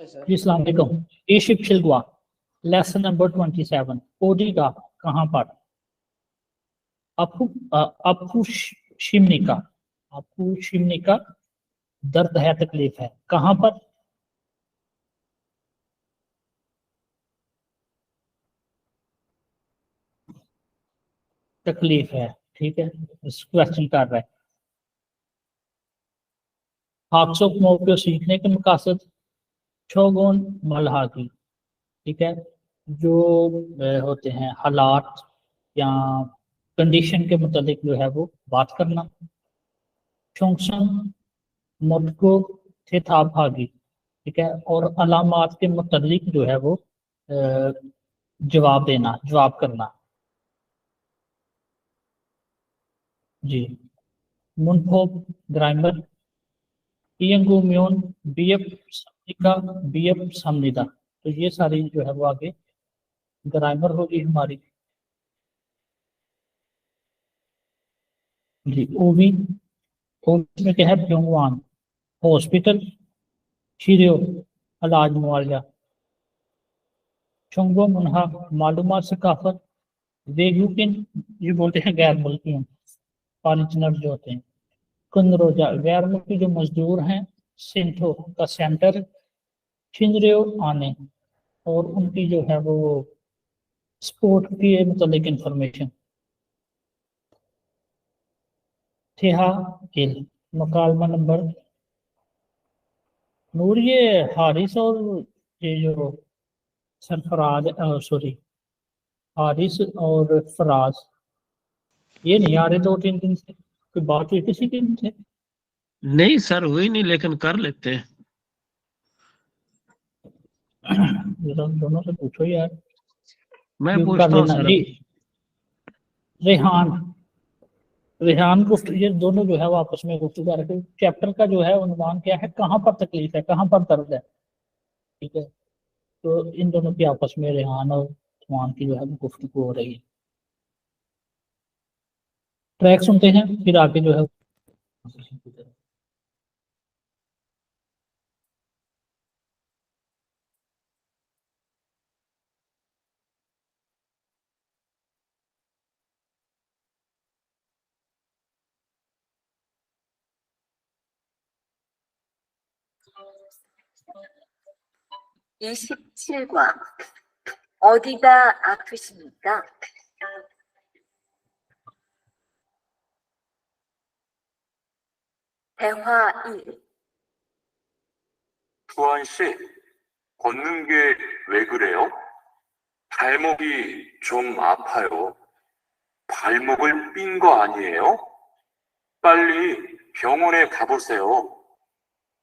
जी अस्सलाम वालेकुम। ईशिप शिल्गवा lesson number 27 ओडिगा कहाँ पर? आपको शिमनिका दर्द है, तकलीफ है, कहाँ पर? तकलीफ है, ठीक है। इस क्वेश्चन कर रहा है हाक्सोक मौके सीखने के मकासद शोगुन मलहाकी, ठीक है। जो होते हैं हालात या कंडीशन के मुताबिक जो है वो बात करना। शोंगसन मुझको थे था भागी, ठीक है। और अलामात के मुतालिक जो है वो अ, जवाब देना, जवाब करना। जी। मुनफोब ग्रामर इयंगुम्योन बीएफ समनिका बीएफ समनिदा, तो ये सारी जो है वो आगे ग्रामर होगी हमारी। जी। ओवी ओवी में क्या है? प्योंगवान हॉस्पिटल, शीरियो इलाज मुआवजा। चुंगो मुनहा मालूमात सकाफत, वेगुकिन ये बोलते हैं गैर मुल्की फॉरेनर जो होते हैं। कुंदरोजा गैर मुल्की जो मजदूर हैं। सिंथो का सेंटर। छिंजरेओ आने और उनकी जो है वो स्पोर्ट की मतलब इंफॉर्मेशन। ठेहा किल मुकालमा नंबर नूर, ये हारिस और ये जो सरफराज, सॉरी, हारिस और फराज ये नहीं आ रहे 2-3 दिन से। कोई बात हुई किसी दिन से? नहीं सर, हुई नहीं, लेकिन कर लेते हैं। जरा दोनों से पूछो यार। मैं क्यों कर पूछता हूँ लेना सर। जी। रेहान रेहान गुफ्त ये दोनों जो है वो आपस में गुफ्तगू कर रहे थे। चैप्टर का जो है उन्वान क्या है? कहाँ पर तकलीफ है, कहाँ पर दर्द है, ठीक है। तो इन दोनों की आपस में रेहान और उन्वान की जो है वो गुफ्तगू हो रही है। ट्रैक सुनते हैं फिर आगे जो है। 27과 어디가 아프십니까? 대화 1. 주한 씨, 걷는 게 왜 그래요? 발목이 좀 아파요. 발목을 삔 거 아니에요? 빨리 병원에 가보세요.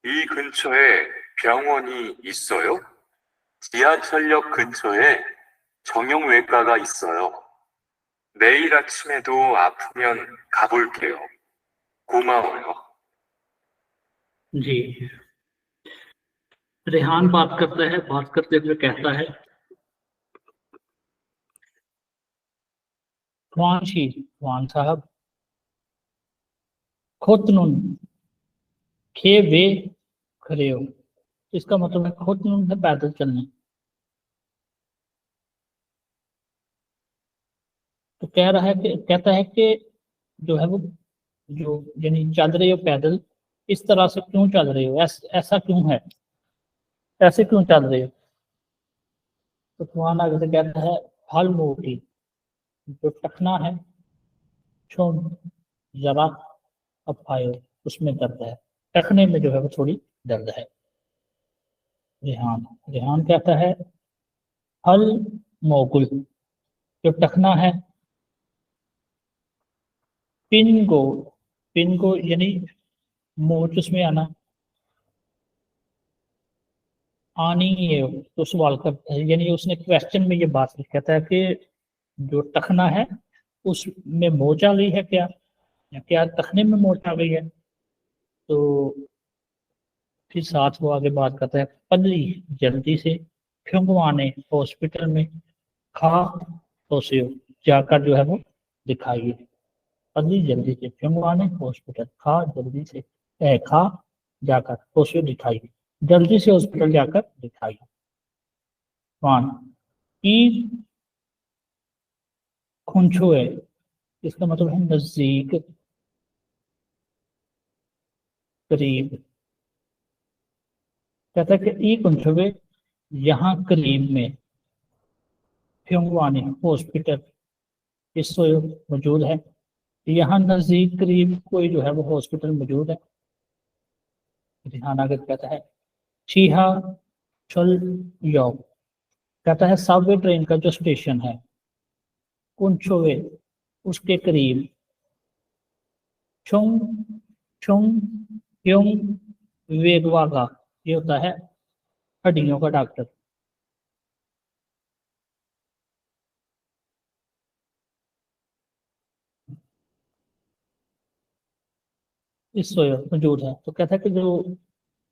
이 근처에 병원이 있어요? 지하철역 근처에 정형외과가 있어요. 내일 아침에도 아프면 가볼게요. 고마워요. जी। रेहान बात करता है, बात करते हुए कहता है ख्वान साहब खोतनुन खे वे खरे हो। इसका मतलब है खोतनुन है पैदल चलने। तो कह रहा है कि कहता है कि जो है वो जो यानी चल रहे हो पैदल, इस तरह से क्यों चल रहे हो, ऐसा क्यों है, ऐसे क्यों चल रहे हो? तो ख्वान आगे से कहता है हल मोटी जो टकना है, छोड़ जरा अब आयो, उसमें दर्द है। टखने में जो है वो थोड़ी दर्द है। रेहान रेहान कहता है हल मोगुल जो टखना है। पिन को यानी मोच उसमें आना, आनी है तो सवाल करता है, यानी उसने क्वेश्चन में ये बात की, कहता है कि जो टखना है उसमें मोच आ गई है क्या, या क्या टखने में मोच आ गई है? तो फिर साथ वो आगे बात करता है पल्ली जल्दी से फिंगवाने हॉस्पिटल में खा तो से जाकर जो है वो दिखाइए। पल्ली जल्दी से फिंगवाने हॉस्पिटल खा जल्दी से खा जाकर तो से दिखाइए। जल्दी से हॉस्पिटल जाकर दिखाइए। वन ई खुंछुए, इसका मतलब है नजदीक, करीब। कहता है कि ई खुंछुए यहाँ करीब में फ्योंगवानी हॉस्पिटल इस मौजूद है। यहाँ नजदीक करीब कोई जो है वो हॉस्पिटल मौजूद है। ध्यान आगे कहता है चीहा चल यो, कहता है सबवे ट्रेन का जो स्टेशन है कुंछोवे उसके करीब छुंग छुंग क्योंग वेगवागा, ये होता है हड्डियों का डॉक्टर। इस मौजूद है। तो कहता है कि जो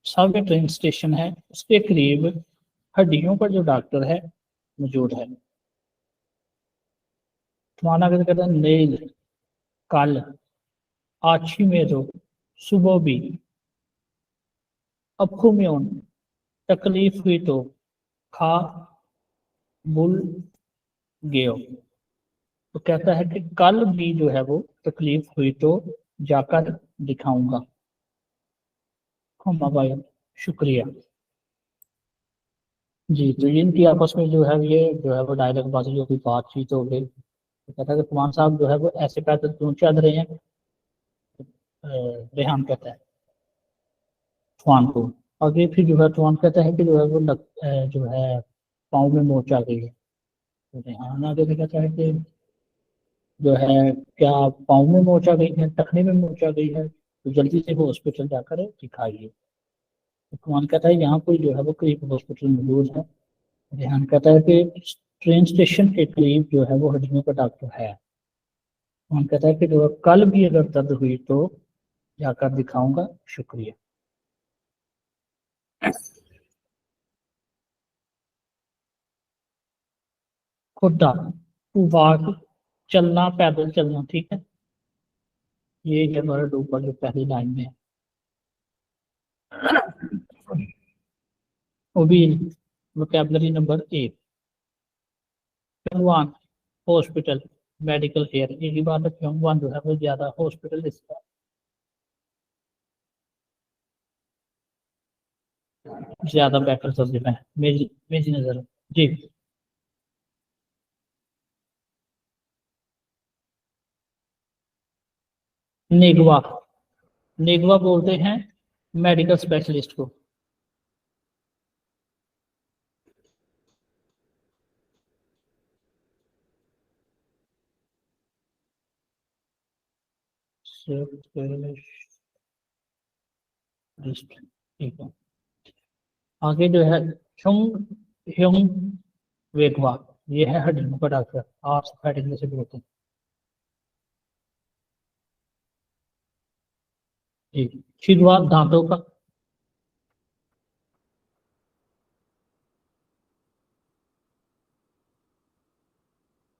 सबवे ट्रेन स्टेशन है उसके करीब हड्डियों का जो डॉक्टर है मौजूद है। तुम्हारा अगर कहता है नील कल आछी में तो सुबह भी अखों में उन तकलीफ हुई तो खा बुल गयो। तो कहता है कि कल भी जो है वो तकलीफ हुई तो जाकर दिखाऊंगा। क्षमा भाई, शुक्रिया। जी, तो इनकी आपस में जो है ये जो है वो डायलॉग बाजी होगी, बातचीत हो गई। तो कहता है कि कुमार साहब जो है वो ऐसे पैदल क्यों चल रहे हैं। रेहान कहता है चुआन को। आगे फिर जो है चुआन कहता है कि जो है वो जो है पाँव में मोच आ गई है। तो रेहान आगे भी कहता है कि जो है क्या पाँव में मोच आ गई है, टखने में मोच आ गई है, तो जल्दी से वो हॉस्पिटल जाकर दिखाइए। तो कुमार कहता है यहाँ कोई जो है वो करीब हॉस्पिटल मौजूद है। रेहान कहता है कि ट्रेन स्टेशन के करीब जो है वो हड्डियों का डॉक्टर है। कुमार कहता है कि जो है, कल भी अगर दर्द हुई तो जाकर दिखाऊंगा, शुक्रिया। खुदा टू वॉक, चलना, पैदल चलना, ठीक है। ये है हमारा ऊपर जो पहली लाइन में है। वो भी vocabulary number 1 one hospital medical care, यही बात है। वन जो है वो ज्यादा हॉस्पिटल इसका ज्यादा बेटर तर्जुमा है मेरी नजर में। जी, नेगवा, नेगवा बोलते हैं मेडिकल स्पेशलिस्ट को। स्पेशलिस्ट, ठीक है। आगे जो है छुंग ह्युंग वेगवा, ये है हड्डियों का डॉक्टर, ऑर्थोपेडिक से बोलते हैं। जी, शिगवा दांतों का।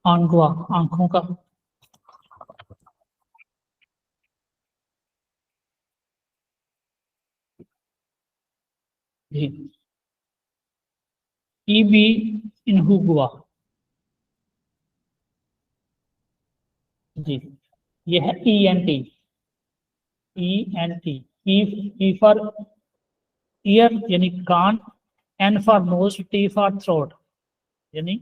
आंगवा आंखों का। जी, ईबी इनहुगवा। जी, ये है ENT, ENT, E for year यानी कान, N for knows, T for throat यानी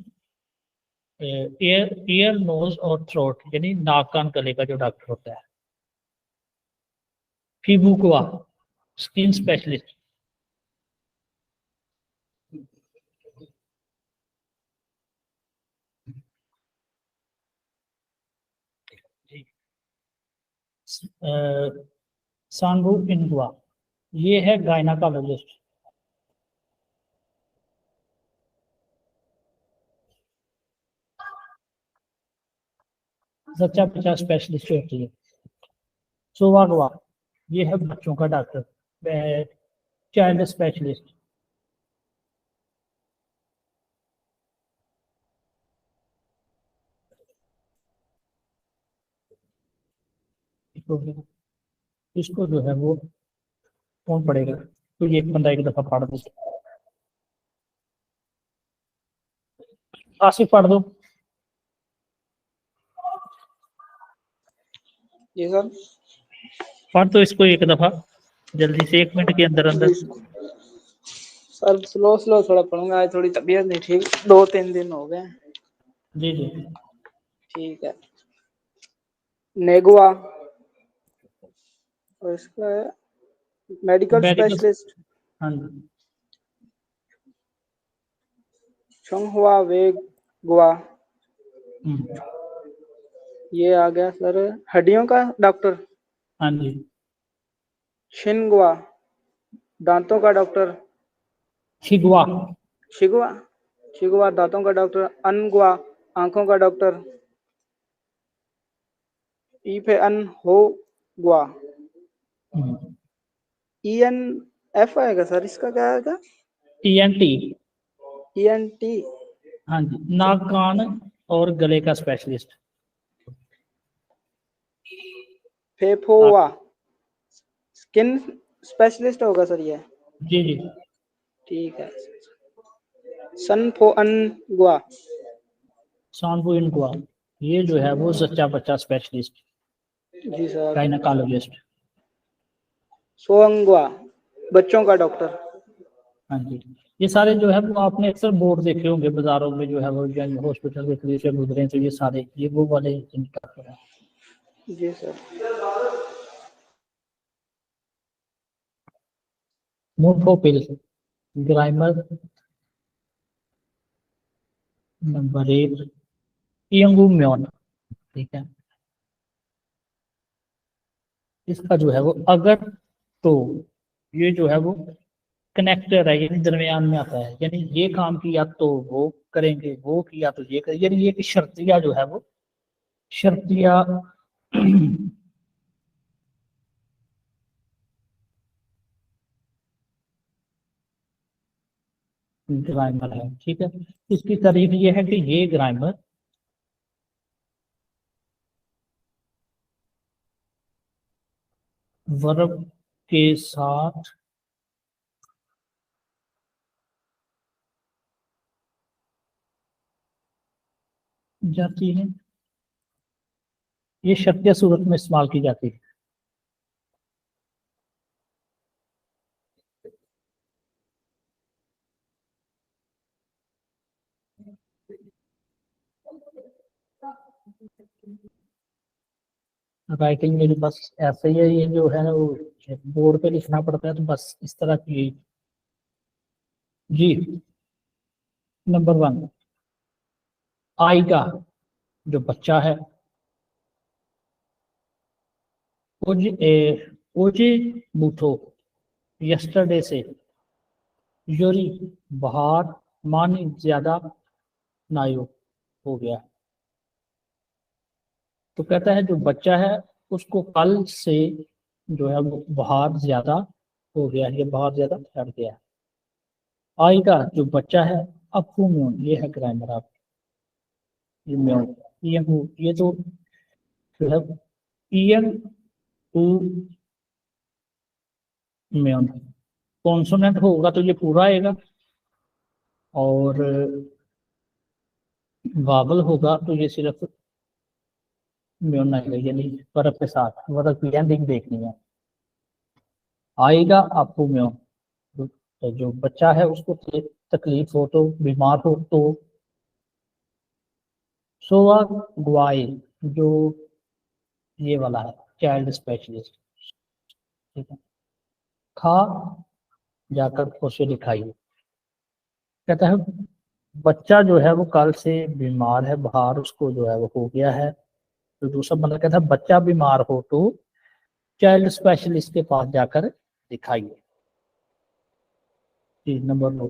ईयर नोज और थ्रोट यानी नाक कान गले का जो डॉक्टर होता है। फिबुकवा स्किन स्पेशलिस्ट। जी, सांगू इनगुआ, ये है गायनाकोलॉजिस्ट। सच्चा बच्चा स्पेशलिस्ट होती है। सोवागवा, ये है बच्चों का डॉक्टर, चाइल्ड स्पेशलिस्ट। इसको जो है वो कौन पढ़ेगा। तो ये एक बंदा एक दफा पढ़ दे। आसिफ पढ़ दो। जी सर। पढ़ दो इसको एक दफा जल्दी से, 1 मिनट के अंदर अंदर। सर स्लो स्लो थोड़ा पढ़ूंगा, आज थोड़ी तबीयत नहीं ठीक, 2-3 दिन हो गए। जी जी। ठीक है। नेगुआ और इसका है मेडिकल मेडिकल। स्पेशलिस्ट। हाँ जी। छंगहुआ वेगुआ, हम्म, ये आ गया सर हड्डियों का डॉक्टर। हाँ जी। शिनगुआ दांतों का डॉक्टर। शिगवा। शिगुआ शिगुआ दांतों का डॉक्टर। अनगुआ आंखों का डॉक्टर। ई पे अन हो गुआ। हम्म, EN F आएगा सर, इसका क्या आएगा? ENT। ENT। हाँ जी, नाक कान और गले का स्पेशलिस्ट। फेफोआ स्किन स्पेशलिस्ट होगा सर ये। जी जी। ठीक है। सनफोअन गुआ। सांबू इनकुआ, ये जो है वो सच्चा बच्चा स्पेशलिस्ट, जी सर। गायनाकोलॉजिस्ट। सोअंगुआ बच्चों का डॉक्टर। हाँ जी। ये सारे जो है वो आपने अक्सर बोर्ड देखे होंगे बाजारों में, जो है वो हॉस्पिटल के थ्रू से गुजरे, तो ये सारे ये वो वाले डॉक्टर हैं। जी सर। मोर्फोपिल, ग्रामर नंबर 1, इयंगुम्योन। ठीक है, इसका जो है वो अगर तो ये जो है वो कनेक्टर है, यानी दरमियान में आता है, यानी ये काम किया तो वो करेंगे, वो किया तो ये करेंगे, यानी ये कि शर्तिया जो है वो शर्तिया ग्रामर है। ठीक है, इसकी तारीफ ये है कि ये ग्रामर वर्ब के साथ जाती है, ये शर्तिया सूरत में इस्तेमाल की जाती है। राइटिंग मेरी बस ऐसे ही है, ये जो है ना वो बोर्ड पे लिखना पड़ता है, तो बस इस तरह की। जी। नंबर 1, आई का जो बच्चा है, ओजे बूथो यस्टरडे से, यूरी बाहर, मानी ज्यादा, नायो हो गया। तो कहता है जो बच्चा है उसको कल से जो है वो बाहर ज्यादा हो गया, ये बाहर ज्यादा फैल गया। आई का जो बच्चा है, अफू म्यून, ये है ग्रामर आप, ये म्यून, ये हूँ, ये तो जो है ईएन टू म्यून। कॉन्सोनेंट होगा तो ये पूरा आएगा, और वावल होगा तो ये सिर्फ म्यून आएगा, यानी वर्ब के साथ, वर्ब की एंडिंग देखनी है। आएगा आपको म्यून, तो जो बच्चा है उसको तकलीफ हो तो, बीमार हो तो। सोवा गुआई, जो ये वाला है चाइल्ड स्पेशलिस्ट। ठीक है, खा जाकर उसे दिखाइए। कहता है बच्चा जो है वो कल से बीमार है, बाहर उसको जो है वो हो गया है। तो दूसरा बंदा कहता है बच्चा बीमार हो तो चाइल्ड स्पेशलिस्ट के पास जाकर दिखाइए। जी। नंबर 2,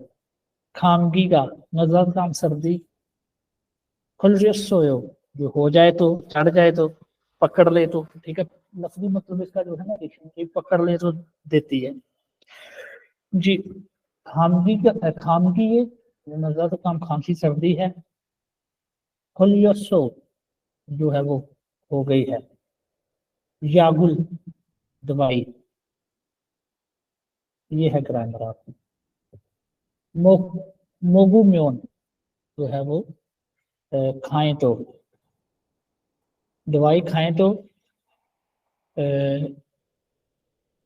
खामगी का, नजर काम, सर्दी, खुलजोयो, जो हो जाए तो, चढ़ जाए तो, पकड़ ले तो। ठीक है, लफ्जी मतलब इसका जो है ना डिक्शनरी पकड़ ले तो देती है। जी। खामगी का, खामगी ये नजर काम, खांसी सर्दी है। खुलजोसो जो है वो हो गई है। यागुल दवाई, ये है ग्रामर आपकी। मोगू म्योन जो है वो खाएं तो, दवाई खाएं तो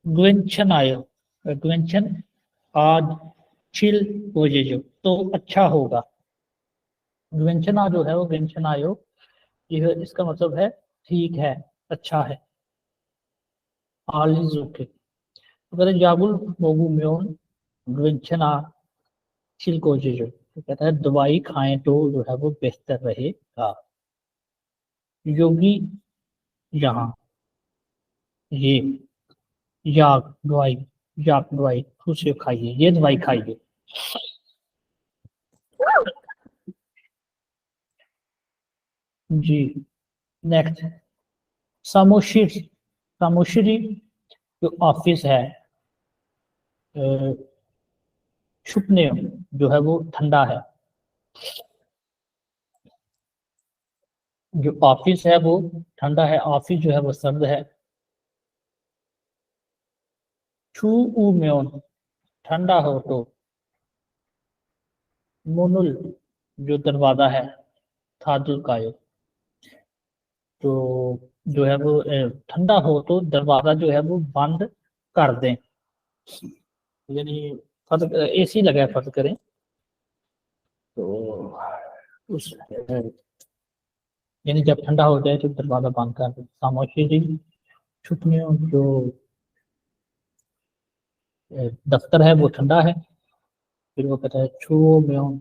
ग्वेंशन आयो, ग्वेंशन आज चिल हो ये जो, तो अच्छा होगा। ग्वेंशन जो है वो ग्वेंशन आयो, ये इसका मतलब है ठीक है, अच्छा है, ऑल इज ओके। तो कहते हैं जागुल मोगू म्योन ग्वेंशन आ चिल को ये जो, तो कहता है दवाई खाएं तो जो है वो बेहतर रहेगा। योगी यहाँ, ये याक दवाई, याक दवाई खुद से खाइए, ये दवाई खाइए। जी नेक्स्ट, सामोशिर, सामोशिरी जो ऑफिस है, छुपने जो है वो ठंडा है, जो ऑफिस है वो ठंडा है, ऑफिस जो है वो सर्द है। छू ऊ म्योन ठंडा हो तो, मुनुल जो दरवाजा है, थादुल कायो तो जो है वो ठंडा हो तो दरवाजा जो है वो बंद कर दें, यानी फर्ज एसी लगा है फर्ज करें तो उस यानी जब ठंडा हो जाए तो दरवाजा बंद कर दें। खामोशी छुट्टियों जो दफ्तर है वो ठंडा है, फिर वो कहता है छुओ में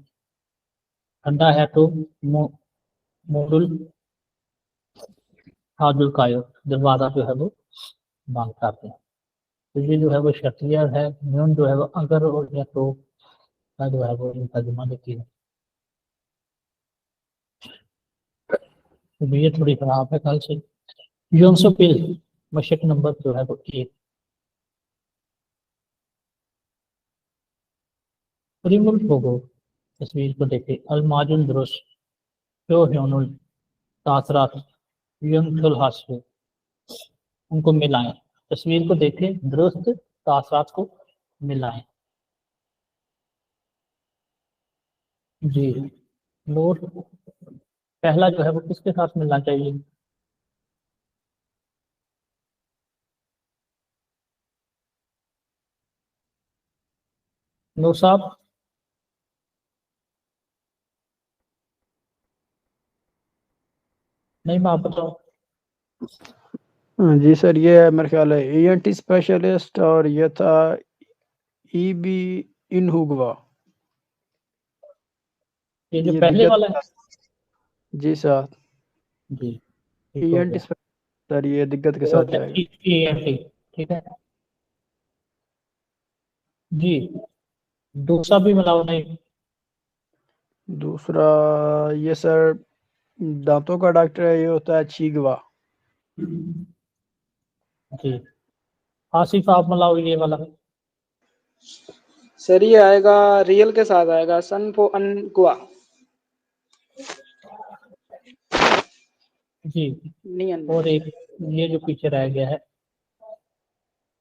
ठंडा है तो मोडुल हाजुल कायो दरवाजा जो है वो बंद कर दें। तो ये जो है वो शर्तिया है, न्यून जो है वो अगर और या तो का जो है वो इनका जुमा देती है। तो ये थोड़ी खराब है कल से। योंसो पिल मशक नंबर जो है वो 1। रिमूव होगो, तस्वीर को देखे अलमाजुल दुरुस्त जो ह्योनुल तासरात यंथुल हासु, उनको मिलाएं। तस्वीर को देखें, दुरुस्त तासरात को मिलाएं। जी नोट पहला जो है वो किसके साथ मिलना चाहिए? नो साहब, नहीं मैं आप बताऊं। हाँ जी सर, ये है मेरे ख्याल है ईएनटी स्पेशलिस्ट और ये था ईबी इनहुगवा। ये जो ये पहले दिक्कत वाला है। जी सर, जी ठीक हो ईएनटी गया। सर ये दिक्कत के तो साथ जाएगा। ठीक है जी। दूसरा भी मिलाओ नहीं। दूसरा ये सर दांतों का डॉक्टर है, ये होता है चीगवा। जी आसिफ आप मिलाओ ये वाला। सर ये आएगा रियल के साथ आएगा सन फो अनगुआ। जी नियन और एक ये जो पीछे रह गया है।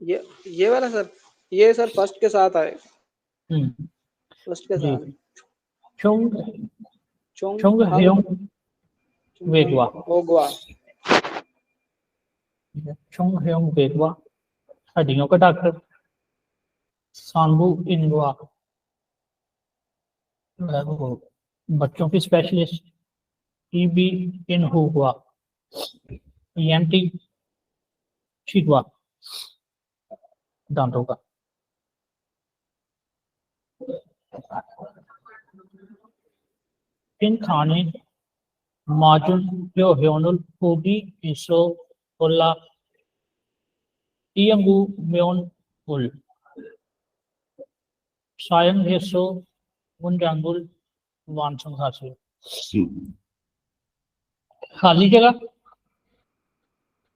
ये वाला सर, ये सर फर्स्ट के साथ आए, फर्स्ट के जी साथ चुंग चोंग चुंग ह्योंग वेगवा, ओगवा। चुंग ह्योंग वेगवा हड्डियों का डॉक्टर। सांबू इनगुआ जो है वो बच्चों की स्पेशलिस्ट। ईबी इनहुआ ईएनटी शिकवा दांतों का। इन खाने माजुन जो ह्योनुल पूगी इसो उल्ला इयंगू म्योन उल सायं हेसो मुंजांगुल वांसुंग हासु। खाली जगह,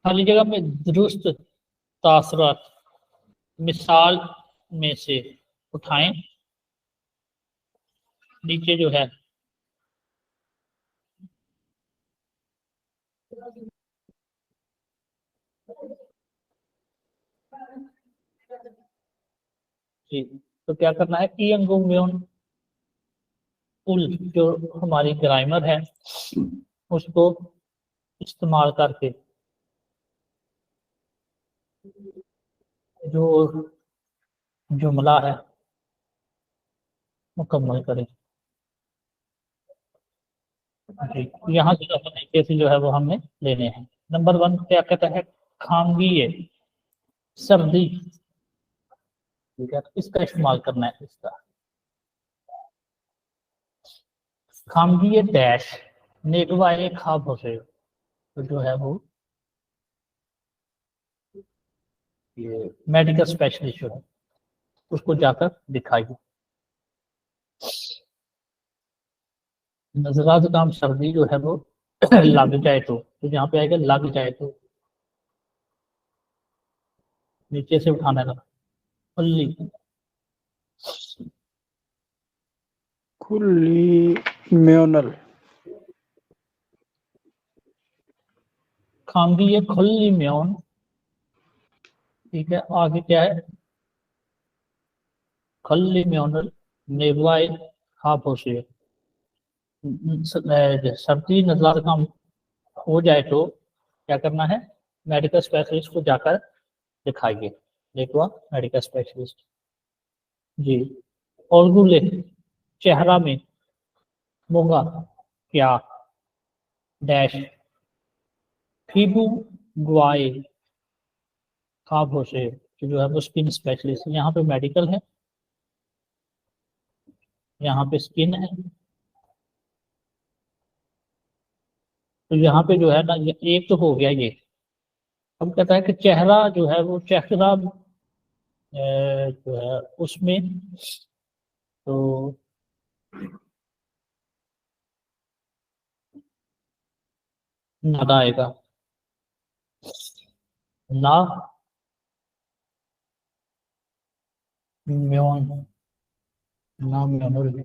खाली जगह में दुरुस्त तासरात मिसाल में से उठाएं। नीचे जो है जी, तो क्या करना है, इयंगुम्योन उल जो हमारी ग्रामर है उसको इस्तेमाल करके जो जुमला है मुकम्मल करें। जी, यहाँ से तरीके से जो है वो हमने लेने हैं। नंबर 1 क्या कहता है, खांगीए सर्दी, ठीक है, इसका इस्तेमाल करना है। इसका खांगीए डैश नेगवाए खाब हो से, तो जो है वो ये मेडिकल स्पेशलिस्ट जो है उसको जाकर दिखाइए। नजरा जुकाम सर्दी जो है वो लग जाए तो यहाँ पे आएगा लग जाए तो, नीचे से उठाना है खुली खुली म्योनल, खांगी है खुली म्योन, ठीक है। आगे क्या है, खुली म्योनल नेवाई खापोसे, सर्दी नजला जुकाम हो जाए तो क्या करना है, मेडिकल स्पेशलिस्ट को जाकर दिखाइए। देखो मेडिकल स्पेशलिस्ट जी। और गुले चेहरा में मूंगा क्या डैश फीबू गुआए खाब से, जो है वो स्किन स्पेशलिस्ट, यहाँ पे मेडिकल है, यहाँ पे स्किन है। तो यहाँ पे जो है ना, ये एक तो हो गया ये। अब कहता है कि चेहरा जो है वो चेहरा जो है उसमें तो नादा आएगा ना म्योन, ना म्योन,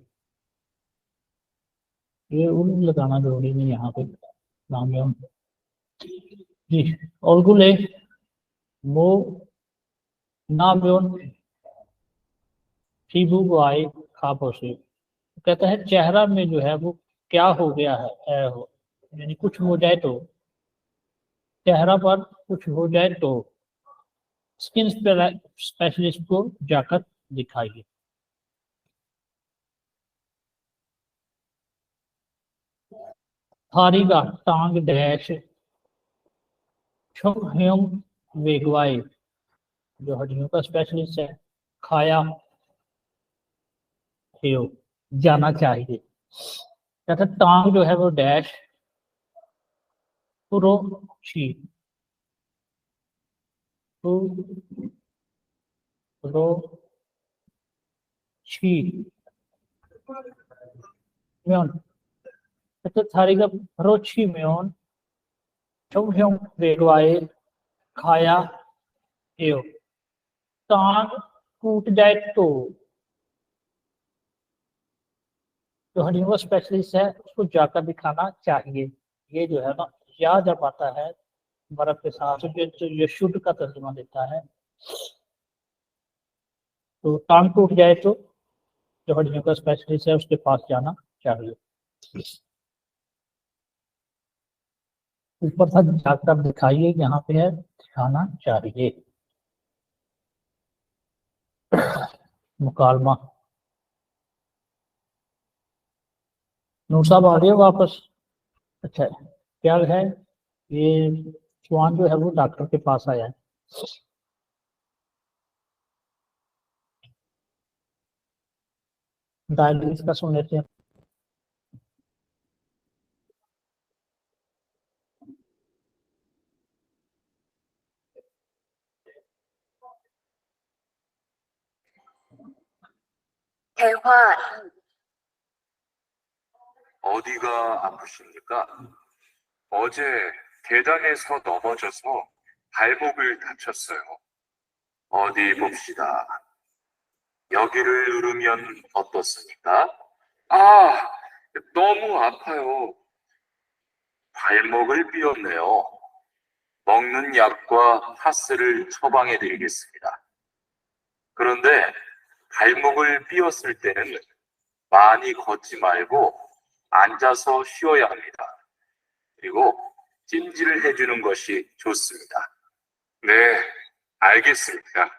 ये उन लगाना जरूरी नहीं यहाँ पे, ना म्योन जी। और गुले मो ना म्योन फीबू गुआई खापोसे, कहता है चेहरा में जो है वो क्या हो गया है, यानी कुछ हो जाए तो, चेहरा पर कुछ हो जाए तो स्किन स्पेशलिस्ट को जाकर दिखाइए। थारीगा टांग डैश छुंग वेगवाई, जो हड्डियों का स्पेशलिस्ट है, खाया हेयो जाना चाहिए। कहता टांग जो है वो डैश पुरो छी, पुरो छी म्योन, कहता थारीगा रोची म्योन छुंग वेगवाई खाया हेयो, टांग टूट जाए तो जो हड्डियों का स्पेशलिस्ट है उसको जाकर दिखाना चाहिए। ये जो है ना, या जब आता है बर्फ के साथ तो ये शुद्ध का तर्जुमा देता है। तो टांग टूट जाए तो जो हड्डियों का स्पेशलिस्ट है उसके पास जाना चाहिए। ऊपर तक जाकर दिखाइए, यहाँ पे है दिखाना चाहिए। मुकालमा नूर साहब आ गए वापस। अच्छा, क्या है, ये स्वान जो है वो डॉक्टर के पास आया है। डायलिसिस का सुन लेते हैं। 대화 2. 어디가 아프십니까? 어제 계단에서 넘어져서 발목을 다쳤어요. 어디 봅시다. 여기를 누르면 어떻습니까? 아, 너무 아파요. 발목을 삐었네요. 먹는 약과 파스를 처방해 드리겠습니다. 그런데 발목을 삐었을 때는 많이 걷지 말고 앉아서 쉬어야 합니다. 그리고 찜질을 해주는 것이 좋습니다. 네, 알겠습니다.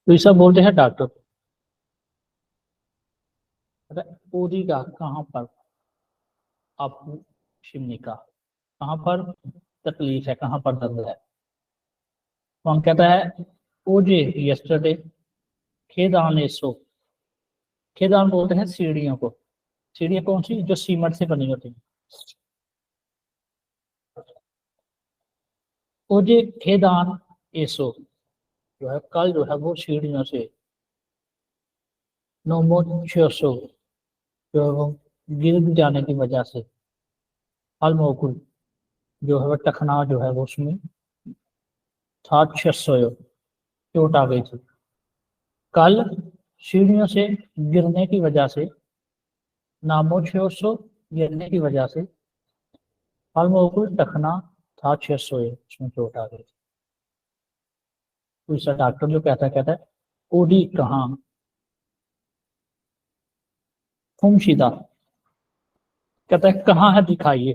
तो ऐसा बोलते हैं डॉक्टर। ओडी का कहाँ पर आपको शिमनी का कहाँ पर तकलीफ है, कहाँ पर दर्द है। तो हम कहता है ओजे यस्टरडे खेदान एसो, खेदान बोलते हैं सीढ़ियों को। सीढ़ियाँ कौन सी, जो सीमेंट से बनी होती है। ओजे खेदान एसो जो है कल जो है वो सीढ़ियों से, नोमोशो जो है वो गिर जाने की वजह से, अलमोकुल जो है वो टखना जो है वो उसमें था, 600 चोट आ गई थी। कल सीढ़ियों से गिरने की वजह से, नामोशो गिरने की वजह से, अलमोकुल टखना था 600 उसमें चोट आ गई थी। दूसरा डॉक्टर जो कहता है ओडी कहाँ, खुमशीदा कहता है कहाँ है दिखाइए,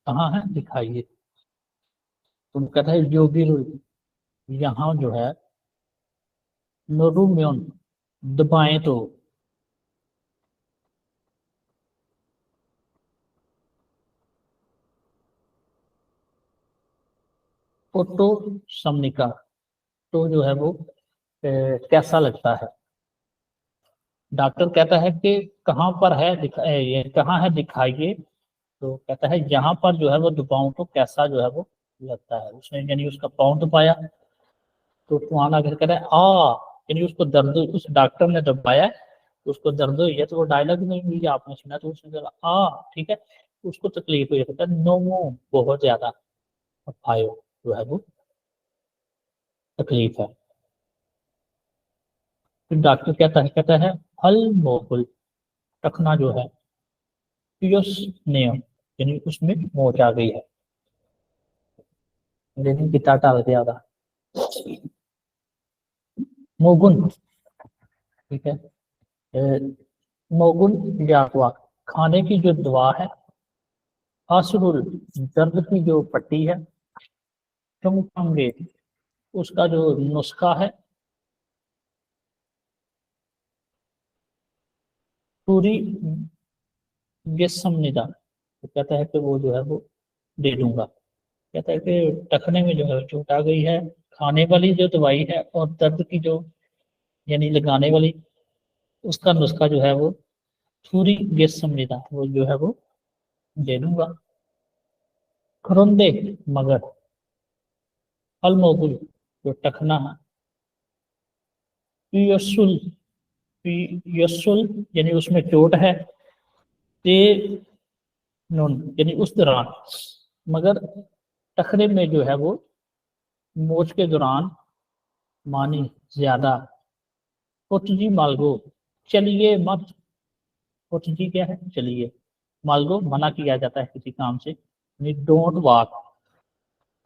कहाँ है दिखाइए। तुम कहता है योगिरुल, यहाँ जो है नोरुम्योन दबाएं तो, फोटो समनिका तो जो है वो कैसा लगता है। डॉक्टर कहता है कि कहाँ पर है ये कहाँ है दिखाइए। तो कहता है यहाँ पर जो है वो दबाऊं तो कैसा जो है वो लगता है। उसने यानी उसका पाँव दबाया तो वहां आकर कह रहा है यानी उसको दर्द, उस डॉक्टर ने दबाया उसको दर्द हुई है। तो वो डायलॉग नहीं भी आपने सुना, तो उसने कहा ठीक है, उसको तकलीफ हुई है, नोमो बहुत ज्यादा, फायो जो है वो तकलीफ है। फिर डॉक्टर कहता है हल मोकुल टखना जो है पियस नियम यानी उसमें मोच आ गई है, लेकिन कितना डाल ज्यादा मोगुन, ठीक है। मोगुन याकवा खाने की जो दवा है, आसरुल दर्द की जो पट्टी है, चमकंगे उसका जो नुस्खा है, पूरी गेसमनिदा तो कहता है कि वो जो है वो दे दूंगा। कहता है कि टखने में जो है चोट आ गई है, खाने वाली जो दवाई है और दर्द की जो यानी लगाने वाली उसका नुस्खा जो है वो पूरी गेसमनिदा वो जो है वो दे दूंगा। खरुंदे मगर अलमोगुल जो टखना है, पियसुल यानी उसमें चोट है, ते नून यानी उस दौरान, मगर टखने में जो है वो मोच के दौरान मानी ज्यादा। जी मालगो चलिए मत, जी क्या है चलिए, मालगो मना किया जाता है किसी काम से, डोंट वॉक,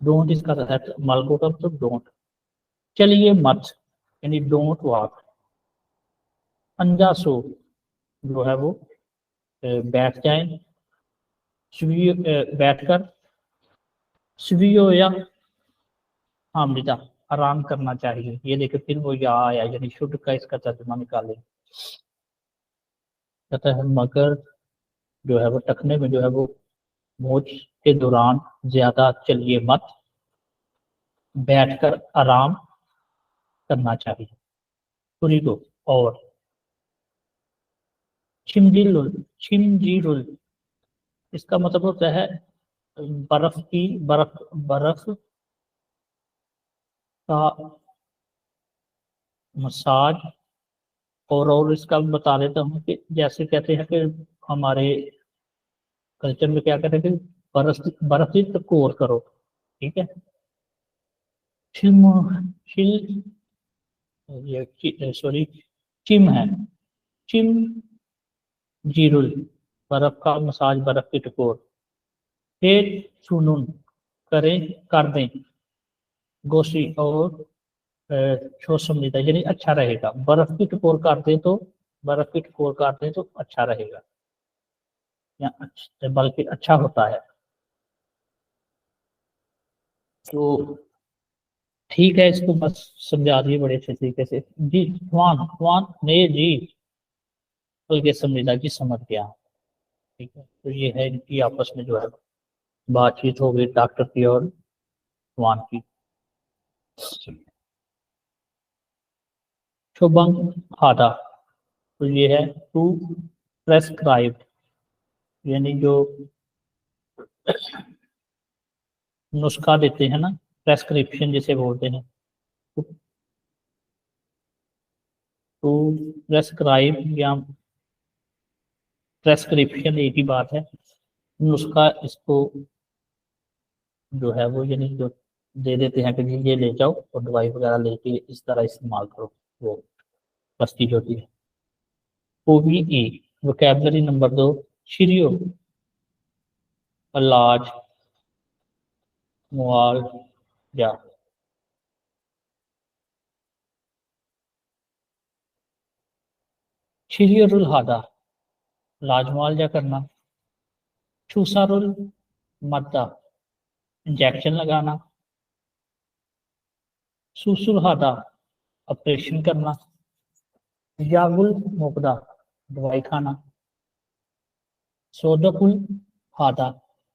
डोंट इसका है मालगो का मतलब डोंट, चलिए मत यानी डोंट वॉक। अंजासो जो है वो बैठ जाएं, बैठकर, स्वियो या हामृता आराम करना चाहिए। ये देखिए फिर वो या आया यानी शुद्ध का इसका तर्जुमा निकाले। कहता है मगर जो है वो टखने में जो है वो मोच के दौरान ज्यादा चलिए मत, बैठकर आराम करना चाहिए। पूरी को और छिमजीरुल इसका मतलब होता है बर्फ की, बर्फ का मसाज। और इसका बता देता हूँ कि जैसे कहते हैं कि हमारे कल्चर में क्या कहते हैं कि बर्फ की टकोर करो, ठीक है। सॉरी चिम है, चिम जीरुल बर्फ का मसाज, बर्फ की टकोर। फिर सुनून करें कर दें, गोशी और शोषमृदा यानी अच्छा रहेगा। बर्फ की टकोर कर दें तो बर्फ की टकोर कर दें तो अच्छा रहेगा या बल्कि अच्छा होता है। तो ठीक है, इसको बस समझा दिए बड़े अच्छे तरीके से जी। ख्वान ख्वान ने जी बल्कि संविदा की समझ गया। ठीक है, तो ये है इनकी आपस में जो है बातचीत हो गई डॉक्टर की और ख्वान की। शुभंग हादा, तो ये है टू प्रेस्क्राइब यानी जो नुस्खा देते हैं ना, प्रेस्क्रिप्शन जिसे बोलते हैं। टू प्रेस्क्राइब या प्रेस्क्रिप्शन एक ही बात है। नुस्खा इसको जो है वो यानी जो दे देते हैं कि जी ये ले जाओ और दवाई वगैरह लेके इस तरह इस्तेमाल करो, वो बस चीज होती है। OBE वोकैबलरी नंबर 2 शिरियो इलाज मुआवजा। शिरियरुल हादा इलाज मुआवजा करना। छूसारुल मद्दा इंजेक्शन लगाना। सुसुल हादा ऑपरेशन करना। यागुल मुकदा दवाई खाना। सोदकुल हादा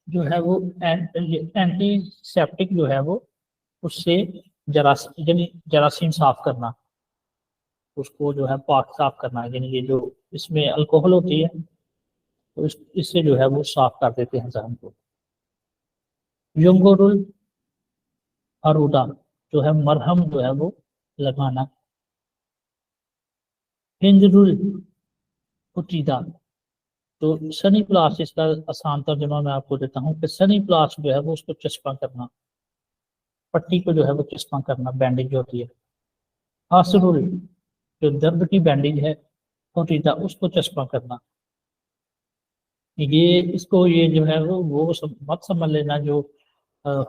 जो है वो एंटीसेप्टिक जो है वो उससे यानी जरासीम साफ करना, उसको जो है पाक साफ करना, यानी ये जो इसमें अल्कोहल होती है तो इससे जो है वो साफ कर देते हैं जहन को। यंगोरुल अरूदा जो है मरहम जो है वो लगाना। हिंदरुल उटीदा, तो सनी प्लास इसका आसान तर्जुमा मैं आपको देता हूँ कि सनी प्लास जो है वो उसको चस्पा करना, पट्टी को जो है वो चस्पा करना, बैंडेज होती है। हासरुल जो दर्द की बैंडेज है उटीदा उसको चस्पा करना। ये इसको ये जो है वो मत समझ लेना जो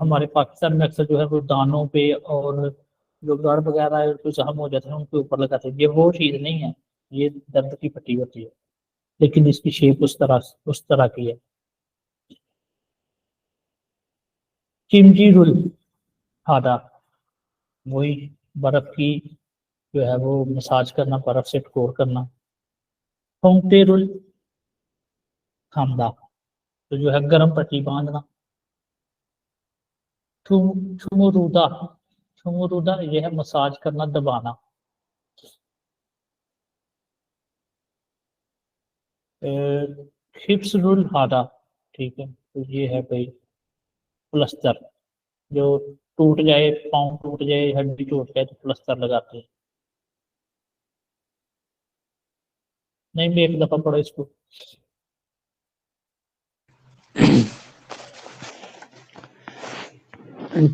हमारे पाकिस्तान में अक्सर जो है वो दानों पे और जो गढ़ वगैरह है जो जख्म हो जाते हैं उनके ऊपर लगाते हैं, ये वो चीज़ नहीं है। ये दर्द की पट्टी होती है लेकिन इसकी शेप उस तरह की है। चिमजी रुल हादा वही बर्फ की जो है वो मसाज करना, बर्फ से टकोर करना। फोंगते रुल खामदा, तो जो है गर्म पट्टी बांधना। छुमुरुदा छुमुरुदा ये है मसाज करना, दबाना। हिप्स रुल हादा, ठीक है, तो ये है भाई प्लस्तर, जो टूट जाए, पाँव टूट जाए, हड्डी टूट जाए तो प्लस्तर लगाते हैं। नहीं भी एक दफा पढ़ो इसको।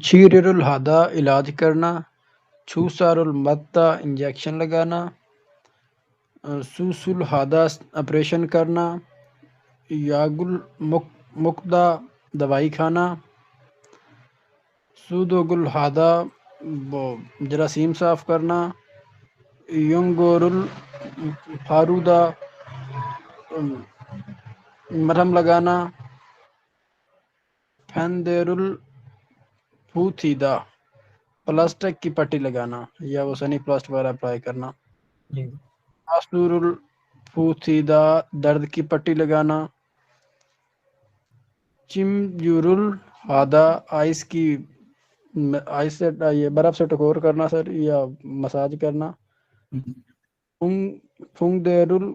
चीरुल हादा इलाज करना। छूसारुल मत्ता इंजेक्शन लगाना। सूसुल हादा ऑपरेशन करना। यागुल मुक्दा दवाई खाना। सूदोगुल हादा जरासीम साफ करना। यंगोरुल फारूदा मरहम लगाना। फैंदेरुल फूथीदा प्लास्टिक की पट्टी लगाना या वो सनी प्लास्ट वगैरह अप्लाई करना। जी आसूरुल फूथीदा दर्द की पट्टी लगाना। चिमजुरुल हादा आइस से ये बर्फ से टकोर करना सर या मसाज करना। फुंगदेरुल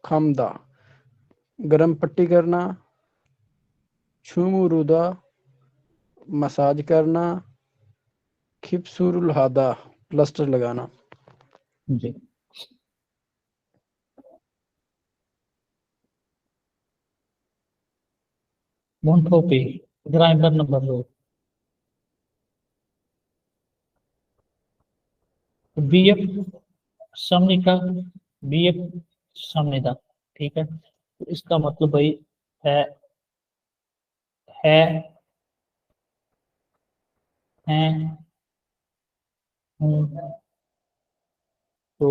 खमदा गरम पट्टी करना। छुमुरुदा मसाज करना। खिपसुरुल हादा प्लास्टर लगाना। जी मोन्टोपी ग्राइंडर नंबर 2 बीएफ सामने का बीएफ सामने का, ठीक है, तो इसका मतलब भाई है हैं, हूँ, तो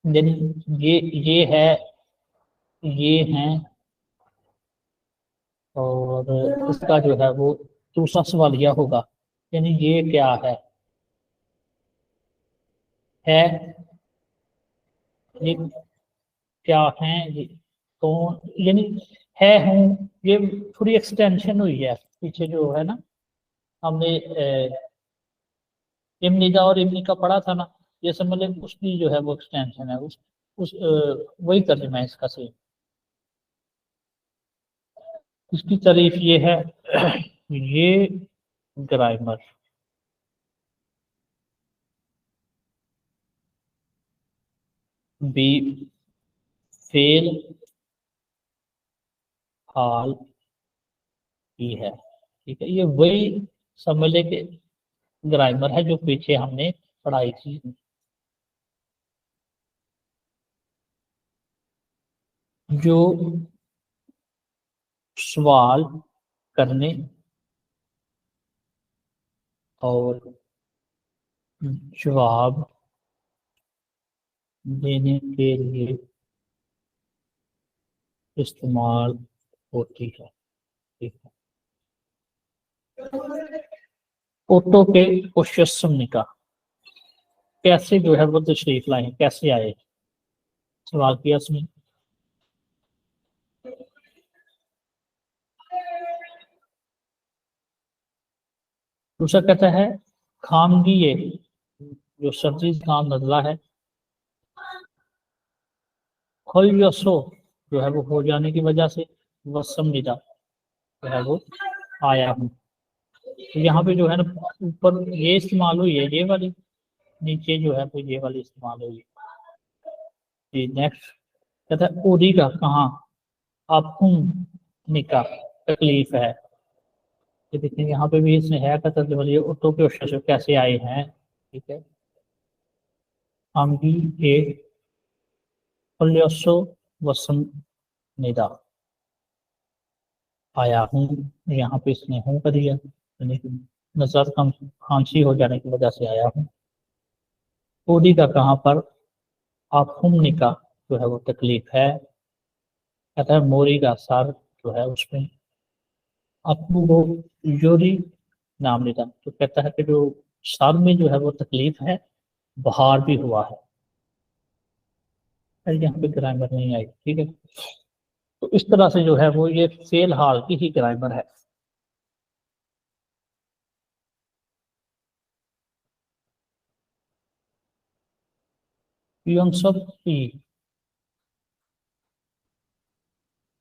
यानी ये है, ये हैं, और इसका जो है वो दूसरा सवाल यह होगा, यानी ये क्या है ये क्या है, ये कौन, यानी है, हूँ, ये थोड़ी एक्सटेंशन हुई है पीछे जो है ना, हमने इमनिदा और इमनी का पढ़ा था ना, ये समझ लें उसकी जो है वो एक्सटेंशन है, वही तर्जुमा है इसका सही। इसकी तारीफ ये है, ये ग्रामर बी फेल हाल की है, ठीक है, ये वही समझ ले कि ग्रामर है जो पीछे हमने पढ़ाई थी। जो सवाल करने और जवाब देने के लिए इस्तेमाल होती है, ठीक है। ऑटो के क्वेश्चन का कैसे जो है वो तशरीफ लाए, कैसे आए, सवाल किया उसने। दूसरा कहता है खामगी, ये जो सर्दी काम नजला है, खोल यसो जो है वो हो जाने की वजह से, वसम निदा जो है वो आया हूँ। तो यहाँ पे जो है ना ऊपर ये इस्तेमाल हुई है, ये वाली, नीचे जो है वो ये वाली इस्तेमाल हुई है। जी नेक्स्ट कहता है ओडी का कहाँ आपको निका तकलीफ है, ये देखिए यहाँ पे भी इसने है का तर्जुमा लिया, ऑटो के अक्षर कैसे आए हैं, ठीक है। हम भी एक फल्योसो वसम निदा आया हूँ, यहाँ पे इसने हूँ कर दिया, यानी कि नजर कम खांसी हो जाने की वजह से आया हूँ। ओडी का कहाँ पर आप हमने का जो है वो तकलीफ है, कहता है मोरी का सर जो है उसमें अपनू वो योरी नाम लेता, तो कहता है कि जो सर में जो है वो तकलीफ है, बाहर भी हुआ है, यहाँ पे ग्रामर नहीं आई, ठीक है। तो इस तरह से जो है वो ये फेल हाल की ही ग्रामर है। सब की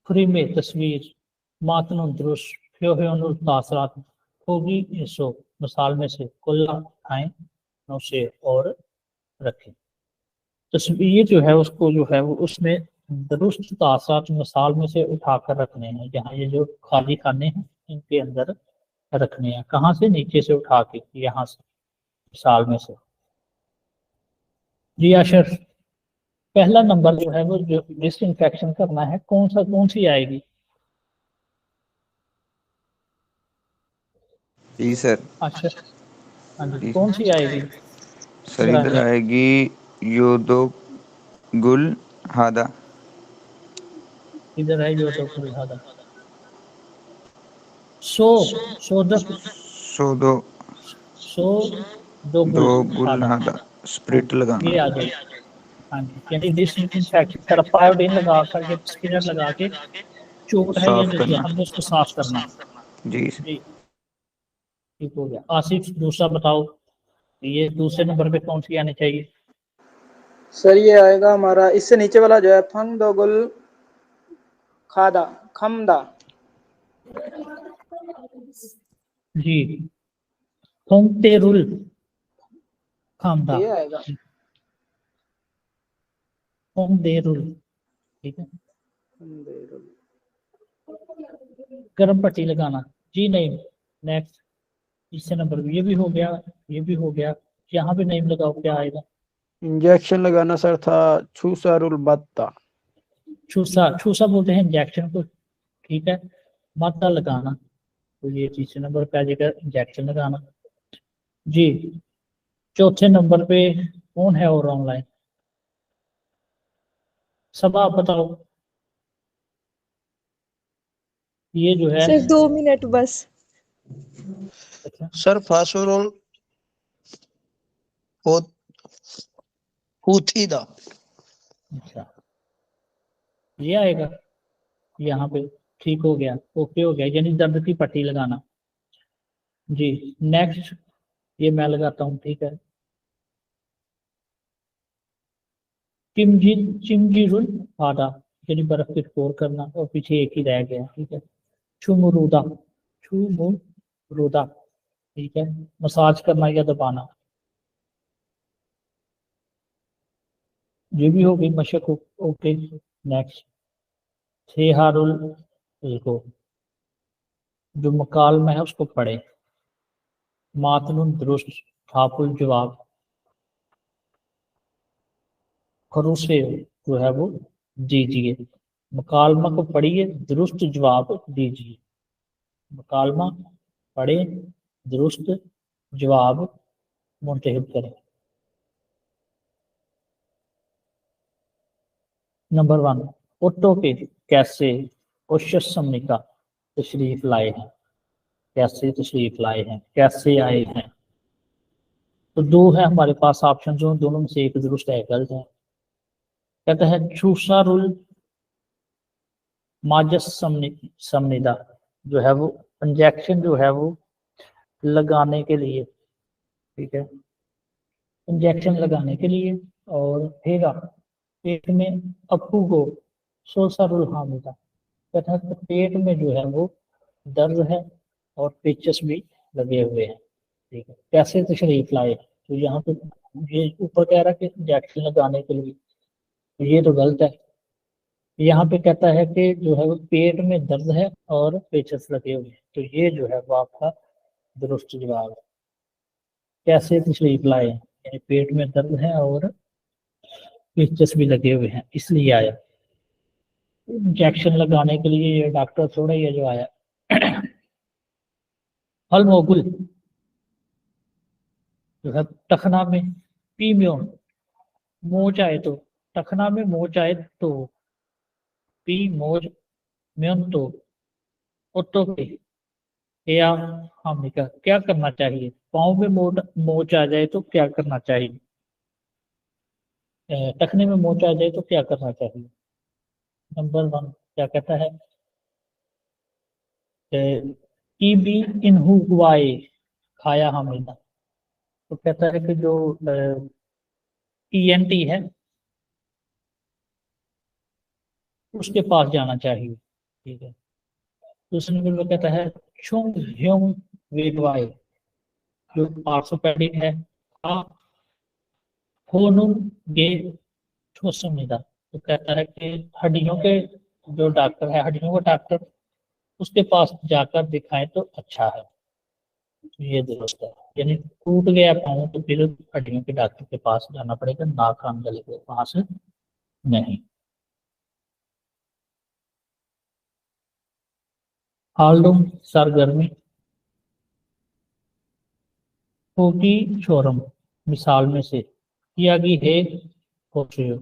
फ्री में तस्वीर मातन दुरुस्त फ्योहनुल तासरात होगी, इसो मिसाल में से कुल्ला उठाएं नौ से और रखें। तस्वीर जो है उसको जो है वो उसमें दुरुस्त तासरात मिसाल में से उठाकर रखने हैं, जहाँ ये जो खाली खाने हैं इनके अंदर रखने हैं, कहाँ से, नीचे से उठा के, यहाँ से मिसाल में से। जी आशर पहला नंबर जो है वो जो डिसइंफेक्शन करना है, कौन सी आएगी? जी सर। अच्छा हाँ जी, जी कौन सी आएगी? सर इधर आएगी योदो गुल हादा। इधर है योदो गुल हादा। सो दो गुल हादा स्प्रिट लगाना। ये आ गई, हाँ जी, यानी डिसइंफेक्शन तरफ आयोडीन लगा करके स्पिनर लगा के चोट है या साफ जो करना। जख्म है उसको साफ करना। जी जी ठीक हो गया। आसिफ दूसरा बताओ, ये दूसरे नंबर पे कौन सी आनी चाहिए? सर ये आएगा हमारा इससे नीचे वाला जो है फंग दो गुल खादा खमदा। जी होंगतेरुल खामदा, ये आएगा होंगदेरुल, ठीक है। गर्म पट्टी लगाना, जी नहीं। नेक्स्ट तीसरे नंबर पे ये भी हो गया, ये भी हो गया, यहाँ पे नेम लगाओ, क्या आएगा? इंजेक्शन लगाना सर था छूसारुल बत्ता। छूसा बोलते हैं इंजेक्शन को, ठीक है। मादा लगाना, तो ये तीसरे नंबर पे आ जाएगा इंजेक्शन लगाना। जी चौथे नंबर पे कौन है और ऑनलाइन? सब आप बताओ। ये जो है सिर्फ 2 मिनट बस। अच्छा, सर फासोरोल हुथीदा। अच्छा ये आएगा यहाँ पे। ठीक हो गया, ओके हो गया, यानी दर्द की पट्टी लगाना। जी नेक्स्ट, ये मैं लगाता हूँ, ठीक है। चिमजीरुल आधा, यानी बर्फ के टकोर करना, और पीछे एक ही रह गया, ठीक है। छुमुरुदा, छुमुरुदा, ठीक है, मसाज करना या दबाना। ये भी हो गई मशक, ओके। नेक्स्ट, सेहारुल, देखो जो मकाल में है उसको पढ़े। मातनुन दुरुस्त, थापुल जवाब, खरूसे जो है वो दीजिए। मकालमा को पढ़िए, दुरुस्त जवाब दीजिए। मकालमा पढ़े, दुरुस्त जवाब मुंतहिब करें। नंबर 1, ओटो के कैसे ओशसमनी का तशरीफ लाए हैं, कैसे तशरीफ लाए हैं, कैसे आए हैं। तो दो है हमारे पास ऑप्शन, जो दोनों में से एक दुरुस्त है, गलत है। कहता है छूसारुल माजस समनिदा, जो है वो इंजेक्शन जो है वो लगाने के लिए, ठीक है, इंजेक्शन लगाने के लिए। और फेगा, पेट में अप्पू को सोसारुल हामिदा, कहता है पेट में जो है वो दर्द है और पेचस भी लगे हुए हैं, ठीक है। कैसे तशरीफ लाए, तो यहाँ पे ये ऊपर कह रहा है कि इंजेक्शन लगाने के लिए, तो ये तो गलत है। यहाँ पे कहता है कि जो है वो पेट में दर्द है और पेचस लगे हुए हैं, तो ये जो है वो आपका दुरुस्त जवाब है। कैसे तशरीफ लाए, यानी पेट में दर्द है और पेचस भी लगे हुए हैं इसलिए आया। इंजेक्शन लगाने के लिए ये डॉक्टर थोड़ा ही है जो आया। हल मोगुल जो है टखना में पीम्योन, मोच आए तो, टखना में मोच आए तो, पी मोज म्योन तो, ओटो पे या हामिका, क्या करना चाहिए। पाँव में मोच आ जाए तो क्या करना चाहिए, टखने में मोच आ जाए तो क्या करना चाहिए। नंबर 1 क्या कहता है, टीबी इन हुआए खाया हमीदा, तो कहता है कि जो ईएनटी है उसके पास जाना चाहिए, ठीक है। दूसरे नंबर पर कहता है छुंग ह्योंग वेगवाए, जो ऑर्थोपेडिक है, आ होनुम गे छोसमिदा, तो कहता है कि हड्डियों के जो डॉक्टर है, हड्डियों का डॉक्टर, उसके पास जाकर दिखाएं तो अच्छा है। तो ये दुरुस्त है, यानी टूट गया पाँव तो फिर हड्डियों के डॉक्टर के पास जाना पड़ेगा, नाक कान गले के पास नहीं। हालडुम सरगर्मी होगी शोरम, मिसाल में से कियागी है होशियो,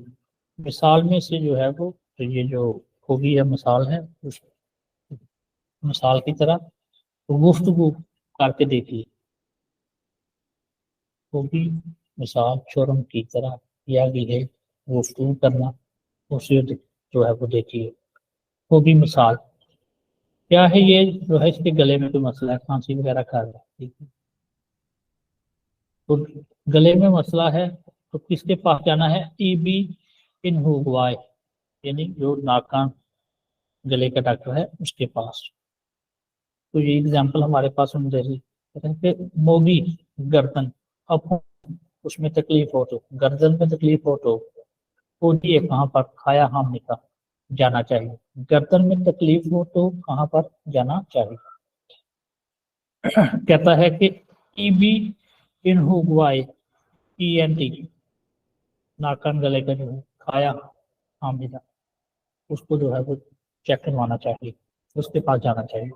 मिसाल में से जो है वो, तो ये जो होगी है मिसाल है, उस मिसाल की तरह गुफ्तगू करके देखिए। होगी मिसाल शोरम की तरह, कियागी है गुफ्तगू करना, उसे जो है वो देखिए। होगी मिसाल क्या है, ये जो है इसके गले में कोई मसला है, खांसी वगैरह कर रहा है, ठीक है। तो गले में मसला है तो किसके पास जाना है, टीबी इन हुआ, यानी जो नाक कान गले का डॉक्टर है उसके पास। तो ये एग्जांपल हमारे पास हम दे रहे मोगी गर्दन, अब उसमें तकलीफ हो तो, गर्दन में तकलीफ हो तो खोजिए कहाँ पर, खाया हमने का जाना चाहिए। गर्दन में तकलीफ हो तो कहाँ पर जाना चाहिए। कहता है कि टीबी इन हुआई, ईएनटी नाक कान गले का जो है खाया हामिदा, उसको जो है वो चेक करवाना चाहिए, उसके पास जाना चाहिए।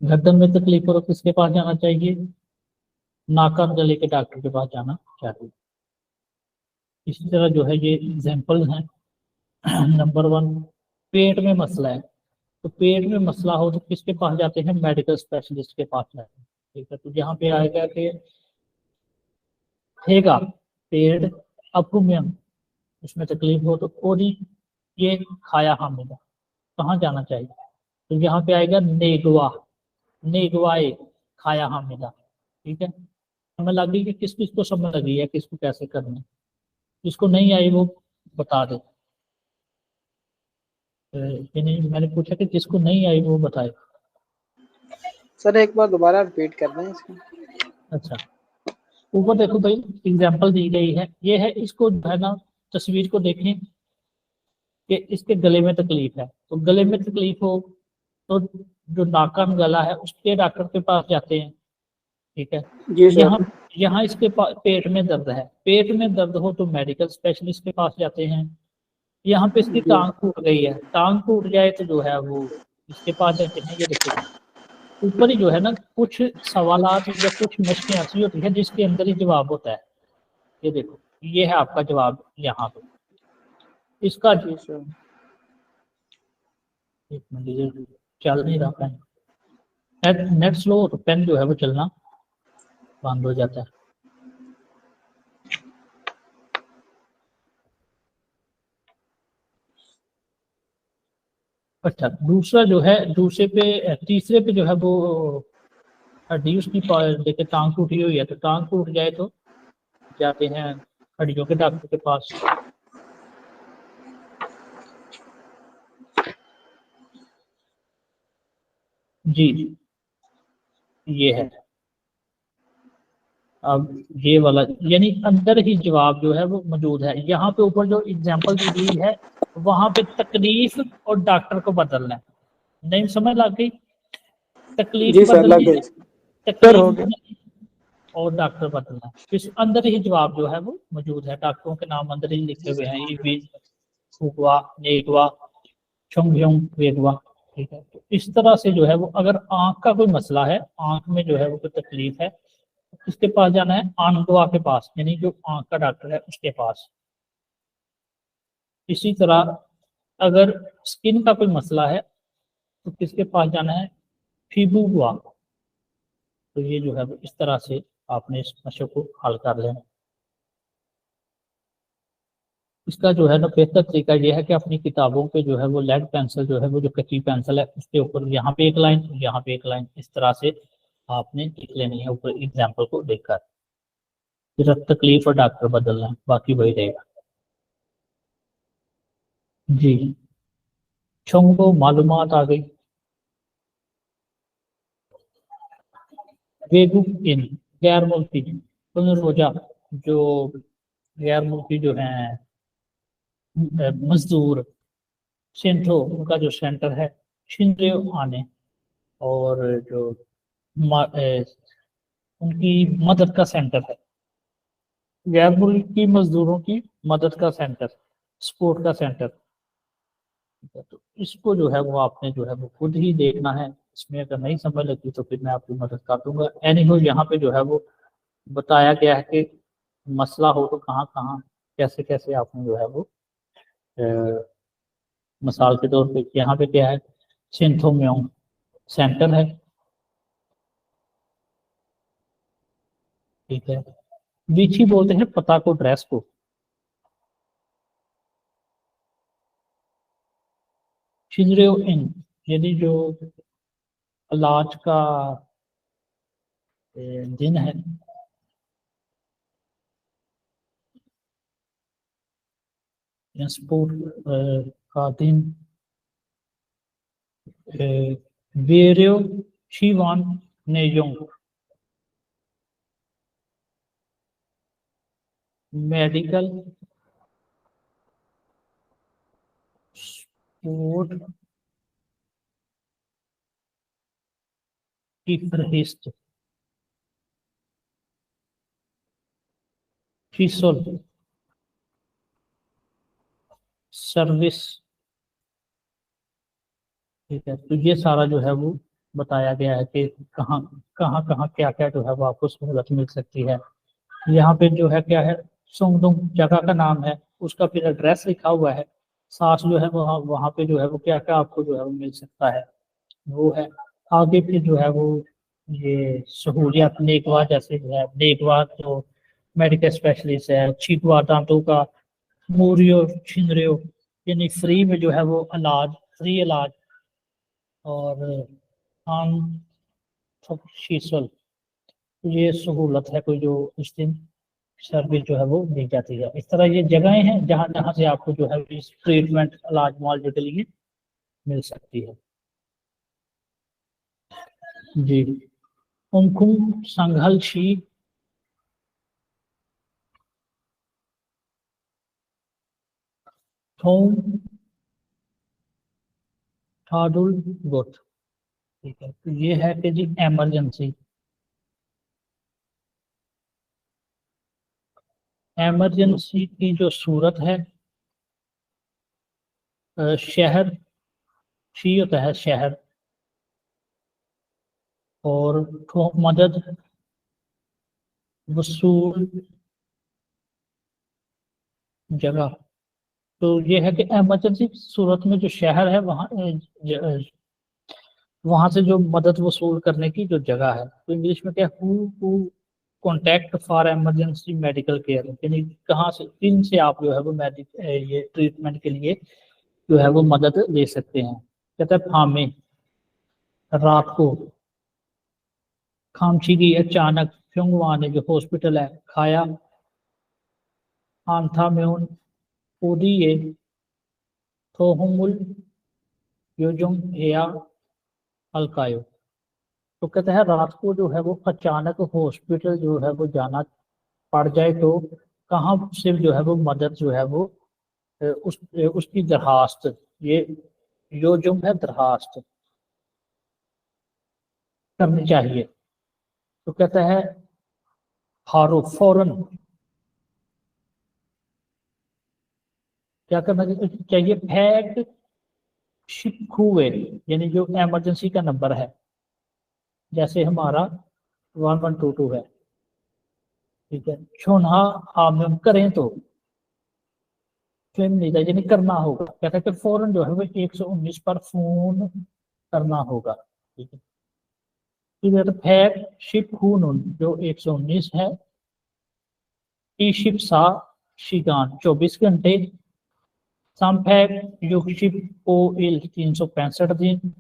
गर्दन में तकलीफ हो तो किसके पास जाना चाहिए? नाक कान गले के डॉक्टर के पास जाना चाहिए। इसी तरह जो है ये एग्जाम्पल हैं। नंबर 1, पेट में मसला है, तो पेट में मसला हो तो किसके पास जाते हैं? मेडिकल स्पेशलिस्ट के पास जाते हैं। ठीक है, तो यहाँ पे आएगा कि ठेगा पेड़ अपुमियम, उसमें तकलीफ हो तो ओरी ये खाया हामिदा, कहाँ जाना चाहिए? तो यहाँ पे आएगा नेगवा, नेगवाए खाया हामिदा। ठीक है, समझ लग गई कि किस किस को समझ लगी है, किसको कैसे करना है। जिसको नहीं आई वो बता दे। यानी मैंने पूछा कि जिसको नहीं आई वो बताए। सर एक बार दोबारा रिपीट कर दें इसको। अच्छा, ऊपर देखो भाई एग्जाम्पल दी गई है, ये है, इसको जो है ना तस्वीर को देखें कि इसके गले में तकलीफ है, तो गले में तकलीफ हो तो जो नाक कान गला है उसके डॉक्टर के पास जाते हैं। ठीक है, जी सर। यहाँ यहाँ इसके पेट में दर्द है, पेट में दर्द हो तो मेडिकल स्पेशलिस्ट के पास जाते हैं। यहाँ पे इसकी जी। टांग टूट गई है, टांग टूट जाए तो जो है वो इसके पास जाते हैं। ये देखो ऊपर ही जो है ना कुछ सवालात या कुछ मशकें ऐसी होती है जिसके अंदर ही जवाब होता है। ये देखो ये है आपका जवाब यहाँ पे इसका। जी सर। एक मिनट, चल नहीं रहा पेन, नेट स्लो हो तो पेन जो है वो चलना बंद हो जाता है। अच्छा, दूसरा जो है दूसरे पे तीसरे पे जो है वो हड्डी उसकी देखिए टांग टूटी हुई है, तो टांग टूट जाए तो जाते हैं हड्डियों के डॉक्टर के पास। जी ये है। अब ये वाला यानी अंदर ही जवाब जो है वो मौजूद है। यहाँ पे ऊपर जो एग्जांपल दी गई है वहां पे तकलीफ और डॉक्टर को बदलना है। नहीं समझ लग गई? तकलीफ जी सर लग बदलनी गई। है, सर हो तकलीफ गया। और डॉक्टर बदलना है। इस अंदर ही जवाब जो है वो मौजूद है, डॉक्टरों के नाम अंदर ही लिखे हुए हैं, ईवी फुगवा नेगवा छुंगयोंग वेगवा। ठीक है, तो इस तरह से जो है वो अगर आंख का कोई मसला है, आंख में जो है वो कोई तकलीफ है, तो किसके पास जाना है? आंखवा के पास, यानी जो आंख का डॉक्टर है उसके पास। इसी तरह अगर स्किन का कोई मसला है तो किसके पास जाना है? फीबुआ। तो ये जो है वो इस तरह से आपने इस मसले को हल कर लेना। इसका जो है ना बेहतर तरीका ये है कि अपनी किताबों पे जो है वो लेड पेंसिल जो है वो जो कच्ची पेंसिल है उसके ऊपर यहाँ पे एक लाइन, यहाँ पे एक लाइन, इस तरह से आपने लिख लेनी है ऊपर एग्जाम्पल को देखकर। सिर्फ तकलीफ और डॉक्टर बदलना है, बाकी वही रहेगा। जी छुंगो मालूमात आ गई। वेगु इन गैर मुल्की रोजा जो गैर मुल्की जो है मजदूर सेंट्रो उनका जो सेंटर है शिंद्रे आने, और जो उनकी मदद का सेंटर है, गैर मुल्की मजदूरों की मदद का सेंटर, सपोर्ट का सेंटर। तो इसको जो है वो आपने जो है वो खुद ही देखना है। इसमें अगर नहीं समझ लगती तो फिर मैं आपकी मदद कर दूंगा। एनी हो यहाँ पे जो है वो बताया गया है कि मसला हो तो कहाँ कहाँ कैसे कैसे आपने जो है वो मिसाल के तौर पे यहाँ पे क्या है? सिंथोम्योंग सेंटर है। ठीक है, बीची बोलते हैं पता को, ड्रेस को। शिजरेओ इन यदि जो इलाज का दिन है, स्पोर्ट का दिन, वेरियो शिवान नेयोंग मेडिकल स्पोर्ट की फरहिस्त फीसद सर्विस। ठीक है, तो ये सारा जो है वो बताया गया है कि कहाँ कहाँ कहाँ क्या क्या जो है वो आपको सहूलत मिल सकती है। यहाँ पे जो है क्या है, सोंगदुंग जगह का नाम है, उसका फिर एड्रेस लिखा हुआ है, साथ जो है वहाँ वहाँ पे जो है वो क्या क्या आपको जो है वो मिल सकता है वो है। आगे फिर जो है वो ये सहूलियात नेकवा जैसे जो है, नेकवा जो मेडिकल स्पेशलिस्ट है, चीकवा दांतों का, मूरियो छिंदरियो, यानी फ्री में जो है वो इलाज, फ्री इलाज, और आम शीतल, ये सहूलत है कोई जो उस दिन सर्विस जो है वो दी जाती है। इस तरह ये जगहें हैं जहाँ जहाँ से आपको जो है इस ट्रीटमेंट इलाज मुआवजे के लिए मिल सकती है। जी, उनकुम संघल शी थोम ठाडुल गोट। ठीक है, तो ये है कि जी एमरजेंसी, एमरजेंसी की जो सूरत है, शहर शी होता है शहर, और ठो मदद वसूल जगह। तो ये है कि इमरजेंसी सूरत में जो शहर है वहाँ वहाँ से जो मदद वसूल करने की जो जगह है, तो इंग्लिश में क्या, who contact for emergency medical care, यानी कहाँ से, किन से आप जो है वो ये ट्रीटमेंट के लिए जो है वो मदद ले सकते हैं। कहता है फामे, रात को, खामची की अचानक, फ्योंगवाने जो हॉस्पिटल है, खाया, आंथा म्यून, ओडीए, थोहुमुल योजुंग हेया अलकायो। तो कहते हैं रात को जो है वो अचानक हॉस्पिटल जो है वो जाना पड़ जाए तो कहाँ से जो है वो मदद जो है वो उसकी दरखास्त, ये योजुंग है दरखास्त करनी चाहिए। तो कहता है हारो फौरन क्या करना चाहिए, फैक्ट शिप हुए, यानी जो इमरजेंसी का नंबर है, जैसे हमारा 1122 है, ठीक है, छोनहा हम करें तो नहीं था, यानी करना होगा। कहता है कि फौरन जो है वो 119 पर फोन करना होगा। ठीक है, इधर फैक्ट शिप हुन जो 119 है, ई शिप सा शिगान 24 घंटे, संफैक्ट युगशिप ओ इल 365 दिन,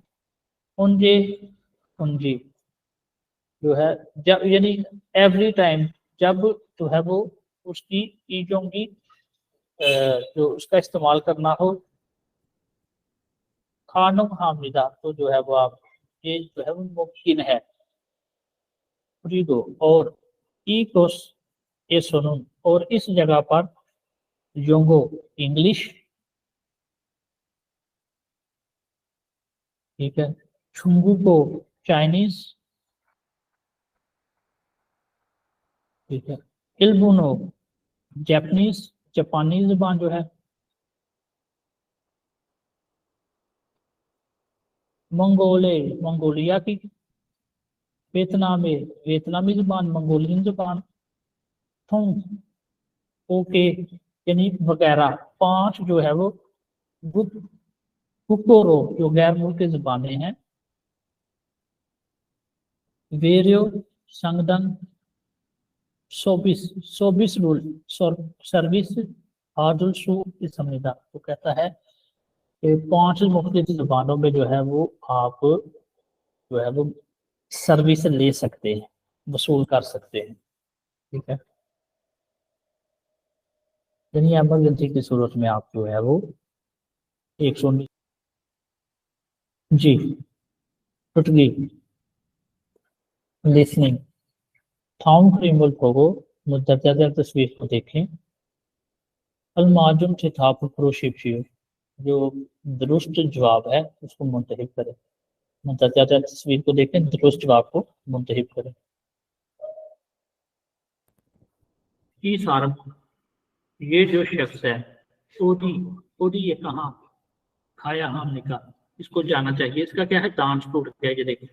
उनजे उनजी जो है जब, यानी एवरी टाइम जब जो है वो उसकी चीजों की जो उसका इस्तेमाल करना हो, खानों हामिदा, तो जो है वो आप, ये जो है वो मुमकिन है, फ्रीदो, और ई कोस ए सुनून, और इस जगह पर योंगो इंग्लिश, ठीक है, छुंगू को चाइनीज, ठीक है, इल्बुनो जापानीज, जापानी जुबान जो है, मंगोले मंगोलिया की, वियतनामी वियतनामी जुबान, मंगोलियन जुबान, थोंग ओके, यानी वगैरह, 5 जो है वो गुकोरो जो गैर मुल्की जुबानें हैं, वेरियो संगदन, सोबिस सोबिस रूल सर्विस हाजुल सू समझदा। तो कहता है कि 5 मुख्तलिफ जुबानों में जो है वो आप जो है वो सर्विस ले सकते हैं, वसूल कर सकते हैं। ठीक है, यानी एमरजेंसी की सूरत में आप जो है वो 119, जी टूट गई, लिसनिंग, थाउन क्रीमल फोगो, मुद्दत तस्वीर को देखें, अलमाजुम से था प्रोशिप्शियो, जो दुरुस्त जवाब है उसको मुंतहिब करें, मुद्दत तस्वीर को देखें, दुरुस्त जवाब को मुंतहिब करें। ई सारम, ये जो शख्स है, ओदी ओदी ये कहाँ, खाया हमने का, इसको जाना चाहिए। इसका क्या है, डांस टूट गया, ये देखिए।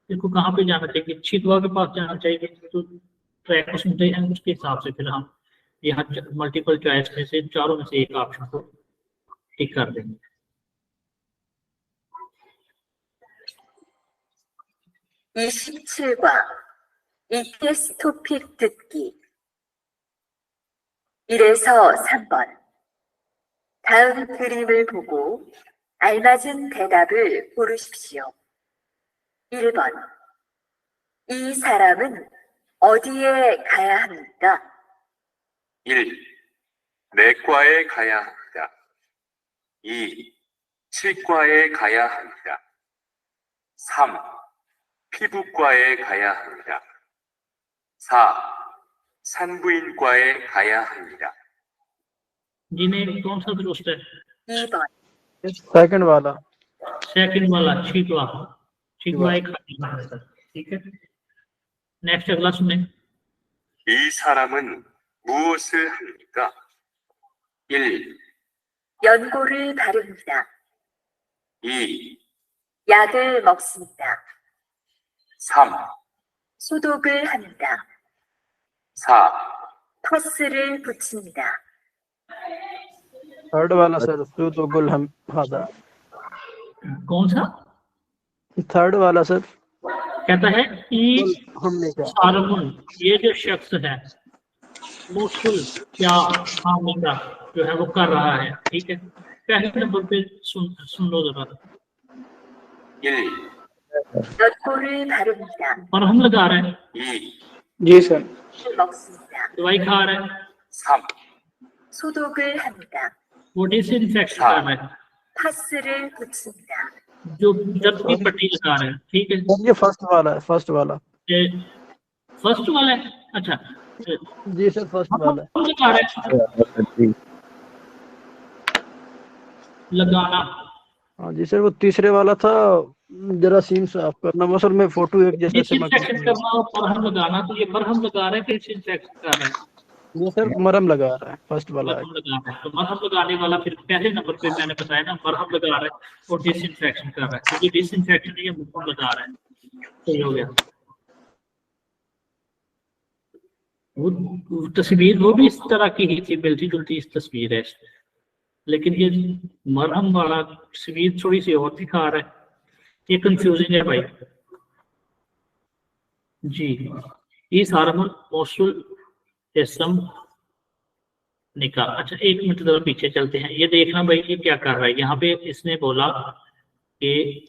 इसको कहाँ पे जाना चाहिए, छिदवा के पास जाना चाहिए। तो ट्रैक को सुनते हैं, उसके हिसाब से फिर हम यहाँ मल्टीपल चॉइस में से चारों में से एक ऑप्शन को टिक कर देंगे। (27과) ETS 토픽 듣기 1에서 3번. 다음 그림을 보고 알맞은 대답을 고르십시오. 1번. 이 사람은 어디에 가야 합니까? 1. 내과에 가야 합니다. 2. 치과에 가야 합니다. 3. 피부과에 가야 합니다. 4. 산부인과에 가야 합니다. जिन्हें कौन सा दुरुस्त है? 2번. सेकंड वाला। सेकंड वाला, छिदवा। छिदवा एक है, ठीक है। नेक्स्ट अगला सुने। 이 사람은 무엇을 합니까? 1. 연고를 바릅니다. 2. 약을 먹습니다. 3. 소독을 합니다. 4. 퍼스를 붙입니다. थर्ड वाला सर, सुदुगुल हादा। कौन सा? थर्ड वाला सर। कहता है ई हमने क्या सारमुन, ये जो शख्स है मुश्किल क्या हानि का जो है वो कर रहा है, ठीक है। पहले नंबर पे सुन लो जरा। 1. 연고를 바릅니다. और हम लगा रहे हैं, 2. जी सर। 먹습니다. दवाई खा रहे हैं, 3. 소독을 합니다. वो डिसइंफेक्शन कर रहे हैं, 파스를 붙입니다. जो दर्द की पट्टी लगा रहे हैं, ठीक है। सर? ये फर्स्ट वाला है, फर्स्ट वाला। फर्स्ट वाला है, अच्छा। जी सर, फर्स्ट वाला है। हम लगा रहे हैं लगाना। हाँ जी सर, वो तीसरे वाला था, जरा सीन साफ करना। वो सर मैं फोटो एक जैसे से डिसइंफेक्शन करना और मरहम लगाना, तो ये मरहम लगा रहे हैं, डिसइंफेक्शन कर रहे हैं। ये सर मरहम लगा रहा है, फर्स्ट वाला है। मरहम लगा रहा है, तो मरहम लगाने वाला फिर पहले नंबर पे मैंने बताया ना, मरहम लगा रहा है और डिसइंफेक्शन कर रहा है, क्योंकि डिसइंफेक्शन ये मरहम लगा रहा है। सही हो गया। वो तस्वीर वो भी इस तरह की ही थी, मिलती जुलती इस तस्वीर है, लेकिन ये मरहम वाला तस्वीर थोड़ी सी और दिखा रहा है, ये कंफ्यूजिंग है भाई जी। ये सारा मौसूल इसम निकाल। अच्छा एक मिनट जरा पीछे चलते हैं, ये देखना भाई ये क्या कर रहा है। यहाँ पे इसने बोला कि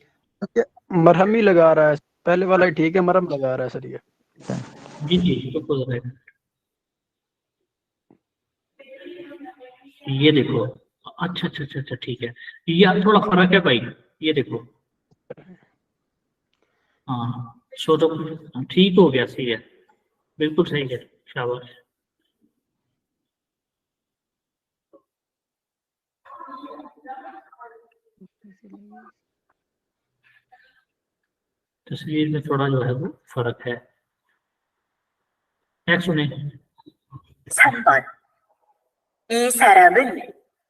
मरहम ही लगा रहा है, पहले वाला ही ठीक है, मरहम लगा रहा है सर ये। जी जी तो खुद रहेगा। ये देखो, अच्छा अच्छा अच्छा अच्छा ठीक है, ये थोड़ा फर्क है भाई, ये देखो। हाँ सो तो ठीक हो गया, सही है, बिल्कुल सही है, शाबाश। तस्वीर में थोड़ा जो है वो फर्क है। नेक्स्ट सुने। 3번. 이 사람은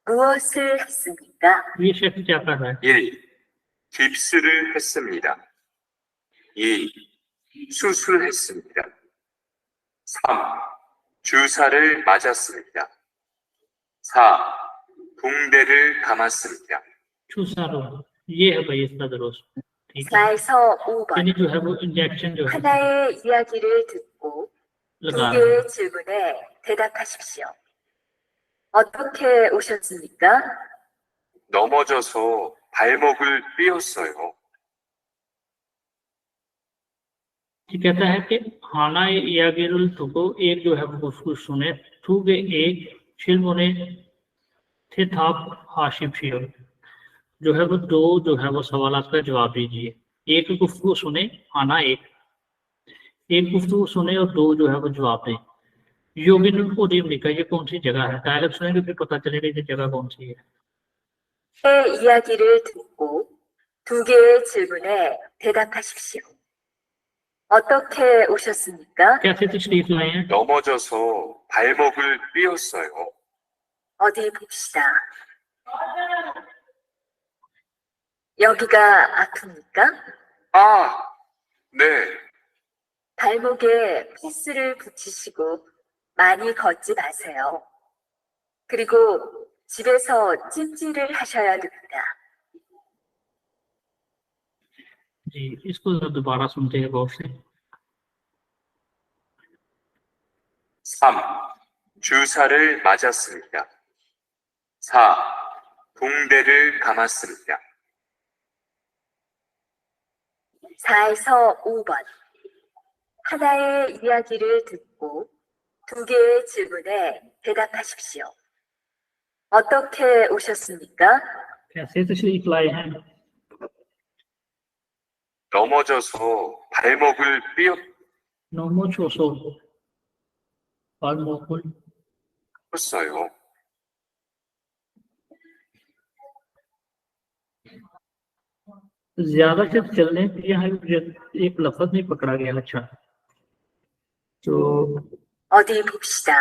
무엇을 했습니까? ये शख्स क्या कर रहा है? 1. 깁스를 했습니다. 2. 수술했습니다. 3. 주사를 맞았습니다. 4. 붕대를 감았습니다. चूसारो, ये है भाई इसका दुरुस्त, ठीक है। 4에서 5번. यानी जो है वो इंजेक्शन जो है 하나의 이야기를 듣고 두 लगा रहा है। 개의 질문에 대답하십시오. 어떻게 오셨습니까? 넘어져서 발목을 삐었어요. ये कहता है कि हाना यागिरुल तुको, एक जो है वो उसको सुने, थू के एक शिल्मोने थे थाप हाशिम शियो, जो है वो दो जो है वो सवालात का जवाब दीजिए। एक गुफ्तगू सुने, हाना एक गुफ्तगू सुने और दो जो है वो जवाब दें। योगिन उदीम लिखा, ये कौन सी जगह है? डायलॉग सुनेंगे फिर पता चलेगा ये जगह कौन सी है। 의 이야기를 듣고 두 개의 질문에 대답하십시오. 어떻게 오셨습니까? कैसे तशरीफ लाए हैं? 넘어져서 발목을 삐었어요. 어디 봅시다. 여기가 아픕니까? 아, 네. 발목에 피스를 붙이시고 많이 걷지 마세요. 그리고 집에서 찜질을 하셔야 됩니다. जी इसको दोबारा सुनते हैं गौर से। 3. 주사를 맞았습니다. 4. 붕대를 감았습니다. 4에서 5번. 하나의 이야기를 듣고 2개의 질문에 대답하십시오. 어떻게 오셨습니까? कैसे तशरीफ लाए हैं? 넘어져서 발목을 नोमोचोसो 발목을 삐었어요. ज्यादा से चलने पे यहाँ एक लफ्ज नहीं पकड़ा गया। अच्छा तो 어디 봅시다.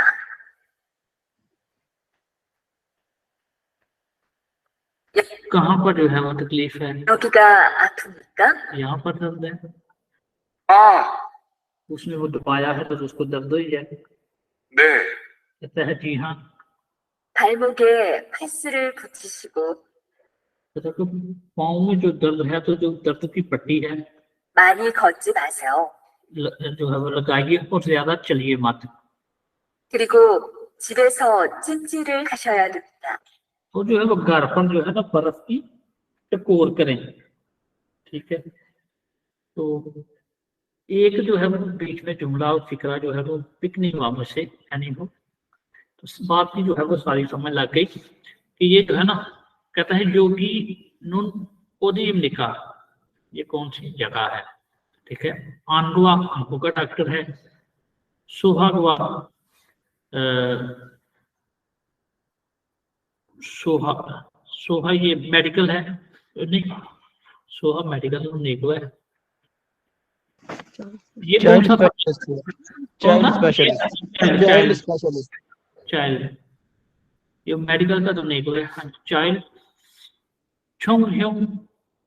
कहाँ पर जो है वो तकलीफ है? 여기가 아픕니까? यहाँ पर दर्द है। 아, उसने वो दबाया है तो उसको दर्द ही है। 네. कहता है जी हाँ। 발목에 파스를 붙이시고 कहता है कि पाँव में जो दर्द है तो जो दर्द की पट्टी है 많이 걷지 마세요. जो है वो लगाइए और ज्यादा चलिए मत। 그리고 집에서 찜질을 हा셔야 됩니다. और जो है वो घर पर जो है ना बर्फ की टकोर करें। ठीक है, तो एक जो है वो बीच में जुमला और फिक्रा जो है वो पिक नहीं हुआ मुझसे, यानी वो तो इस बात की जो है वो सारी समझ लग गई कि ये जो है ना, कहता है योगी नुन ओदीम लिखा, ये कौन सी जगह है। ठीक है, आनगुआ आंखों का डॉक्टर है, सुहागुआ सोहा ये मेडिकल है, नहीं सोहा मेडिकल नहीं हुआ है। ये कौन सा स्पेशलिस्ट चाइल्ड, ये मेडिकल का तो नहीं हुआ है। चाइल्ड छोंग ह्योंग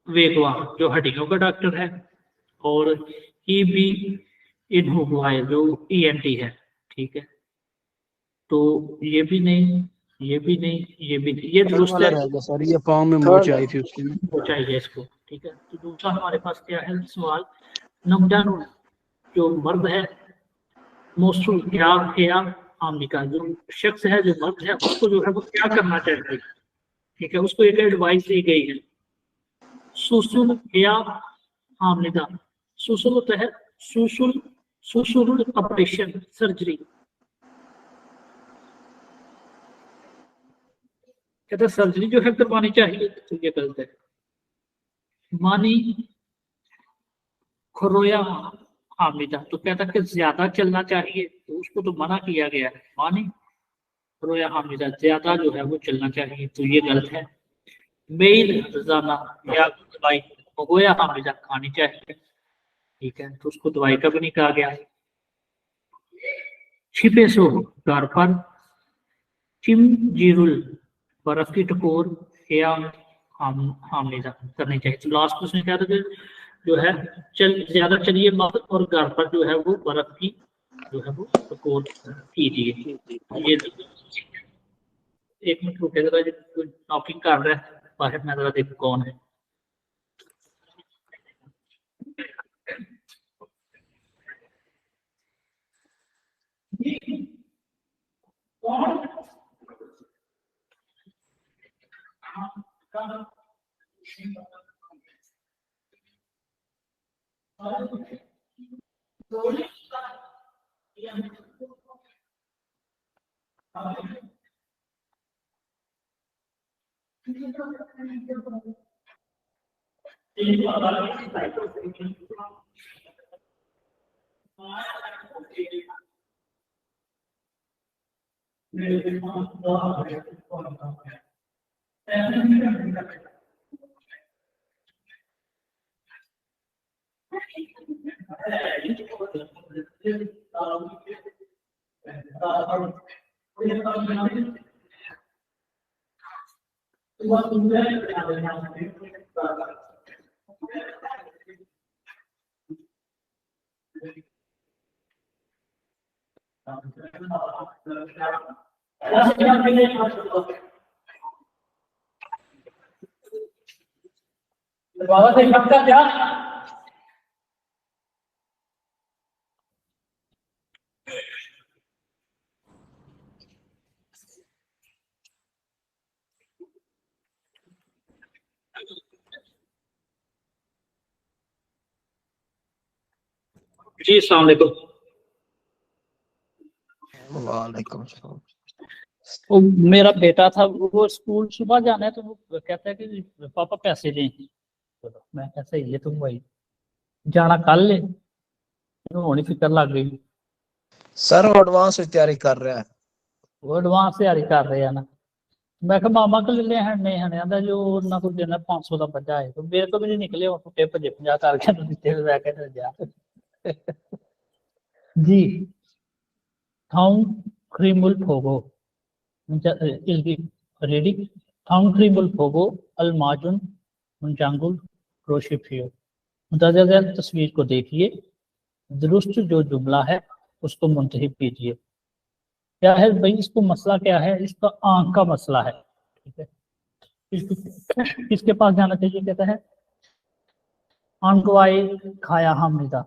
वेगवा जो हड्डियों का डॉक्टर है, और ई बी इन हुआ है जो ईएनटी है। ठीक है, तो ये भी नहीं, ये भी नहीं, ये भी नहीं, ये दुरुस्त है। सर ये पाँव में मोच आई थी उसकी, चाहिए इसको। ठीक है, तो दूसरा हमारे पास क्या है सवाल, नमजान जो मर्द है, मौसूल क्या आमनी का जो शख्स है, जो मर्द है, उसको जो है वो क्या करना चाहिए। ठीक है, उसको एक एडवाइस दी गई है, सुसुल या आमनिदा। सुसुल होता है सुसुल ऑपरेशन सर्जरी। कहते सर्जरी जो है करवानी चाहिए, तो ये गलत है। मानी खरोया हामिदा, तो कहता कि ज्यादा चलना चाहिए, तो उसको तो मना किया गया है। मानी खरोया हामिदा, ज्यादा जो है वो चलना चाहिए, तो ये गलत है। मेल रोजाना या दवाई गोया हामिदा खानी चाहिए। ठीक है, तो उसको दवाई का भी नहीं कहा गया। छिपे सो घर पर, चिम जीरुल बर्फ की टकोर या हामिदा करनी चाहिए। तो लास्ट उसने क्या था कि जो है ज्यादा चलिए मत, और घर पर जो है वो बर्फ की जो है वो टकोर कीजिए। ये एक मिनट रुके जरा, नॉकिंग कर रहा है बाहर, मैं जरा देखो कौन है। बाबा से सबका क्या जी अस्सलाम वालेकुम। वालेकुम सलाम। वो मेरा बेटा था, वो स्कूल सुबह जाना है तो वो कहता है कि पापा पैसे दें। चलो मैं कैसे ये तुम भाई जाना कल ले होनी फिक्र लग गई। सर वो एडवांस तैयारी कर रहा है। वो एडवांस तैयारी कर रहे हैं ना। मैं कहा मामा को ले ले हने हने आंदा जो उन्होंने को देना 500 का बजा है तो मेरे को भी नहीं निकले और टुटे भजे 50 करके तो दिते हुए कहते जा जी। थाउं क्रीमुल फोगो इल्दी रेडी थाउं क्रीमुल फोगो अलमाजुन मुंजांगुल क्रोशिफियो। मुतज़्ज़ल तस्वीर को देखिए, दुरुस्त जो जुमला है उसको मुंतहिब कीजिए। क्या है भाई, इसको मसला क्या है, इसका आंख का मसला है। ठीक है, किसके पास जाना चाहिए, कहता है आंखवाए खाया हामिदा,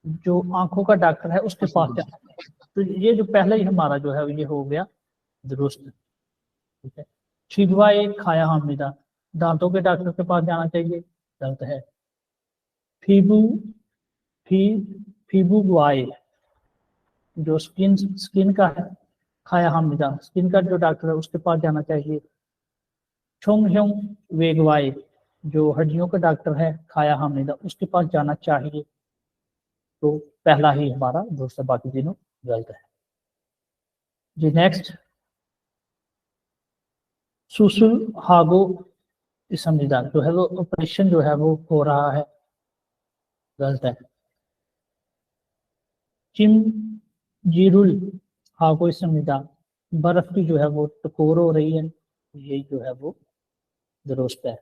जो आंखों का डॉक्टर है उसके पास जाना चाहिए। तो ये जो पहले ही हमारा जो है ये हो गया दुरुस्त। ठीक है, छिदवाए खाया हामिदा, दांतों के डॉक्टर के पास जाना चाहिए, गलत है। फीबू फी फीबू गुआए, जो स्किन का है, खाया हामिदा, स्किन का जो डॉक्टर है उसके पास जाना चाहिए। छोंग ह्योंग वेगवाए, जो हड्डियों का डॉक्टर है, खाया हामिदा, उसके पास जाना चाहिए। तो पहला ही हमारा दूसरा, बाकी तीनों गलत है जी। नेक्स्ट, सुसुल हागो इसमनिदा, जो है वो ऑपरेशन जो है वो हो रहा है, गलत है। चिम जीरुल हागो इसमनिदा, बर्फ की जो है वो टकोर हो रही है, ये जो है वो दुरुस्त है।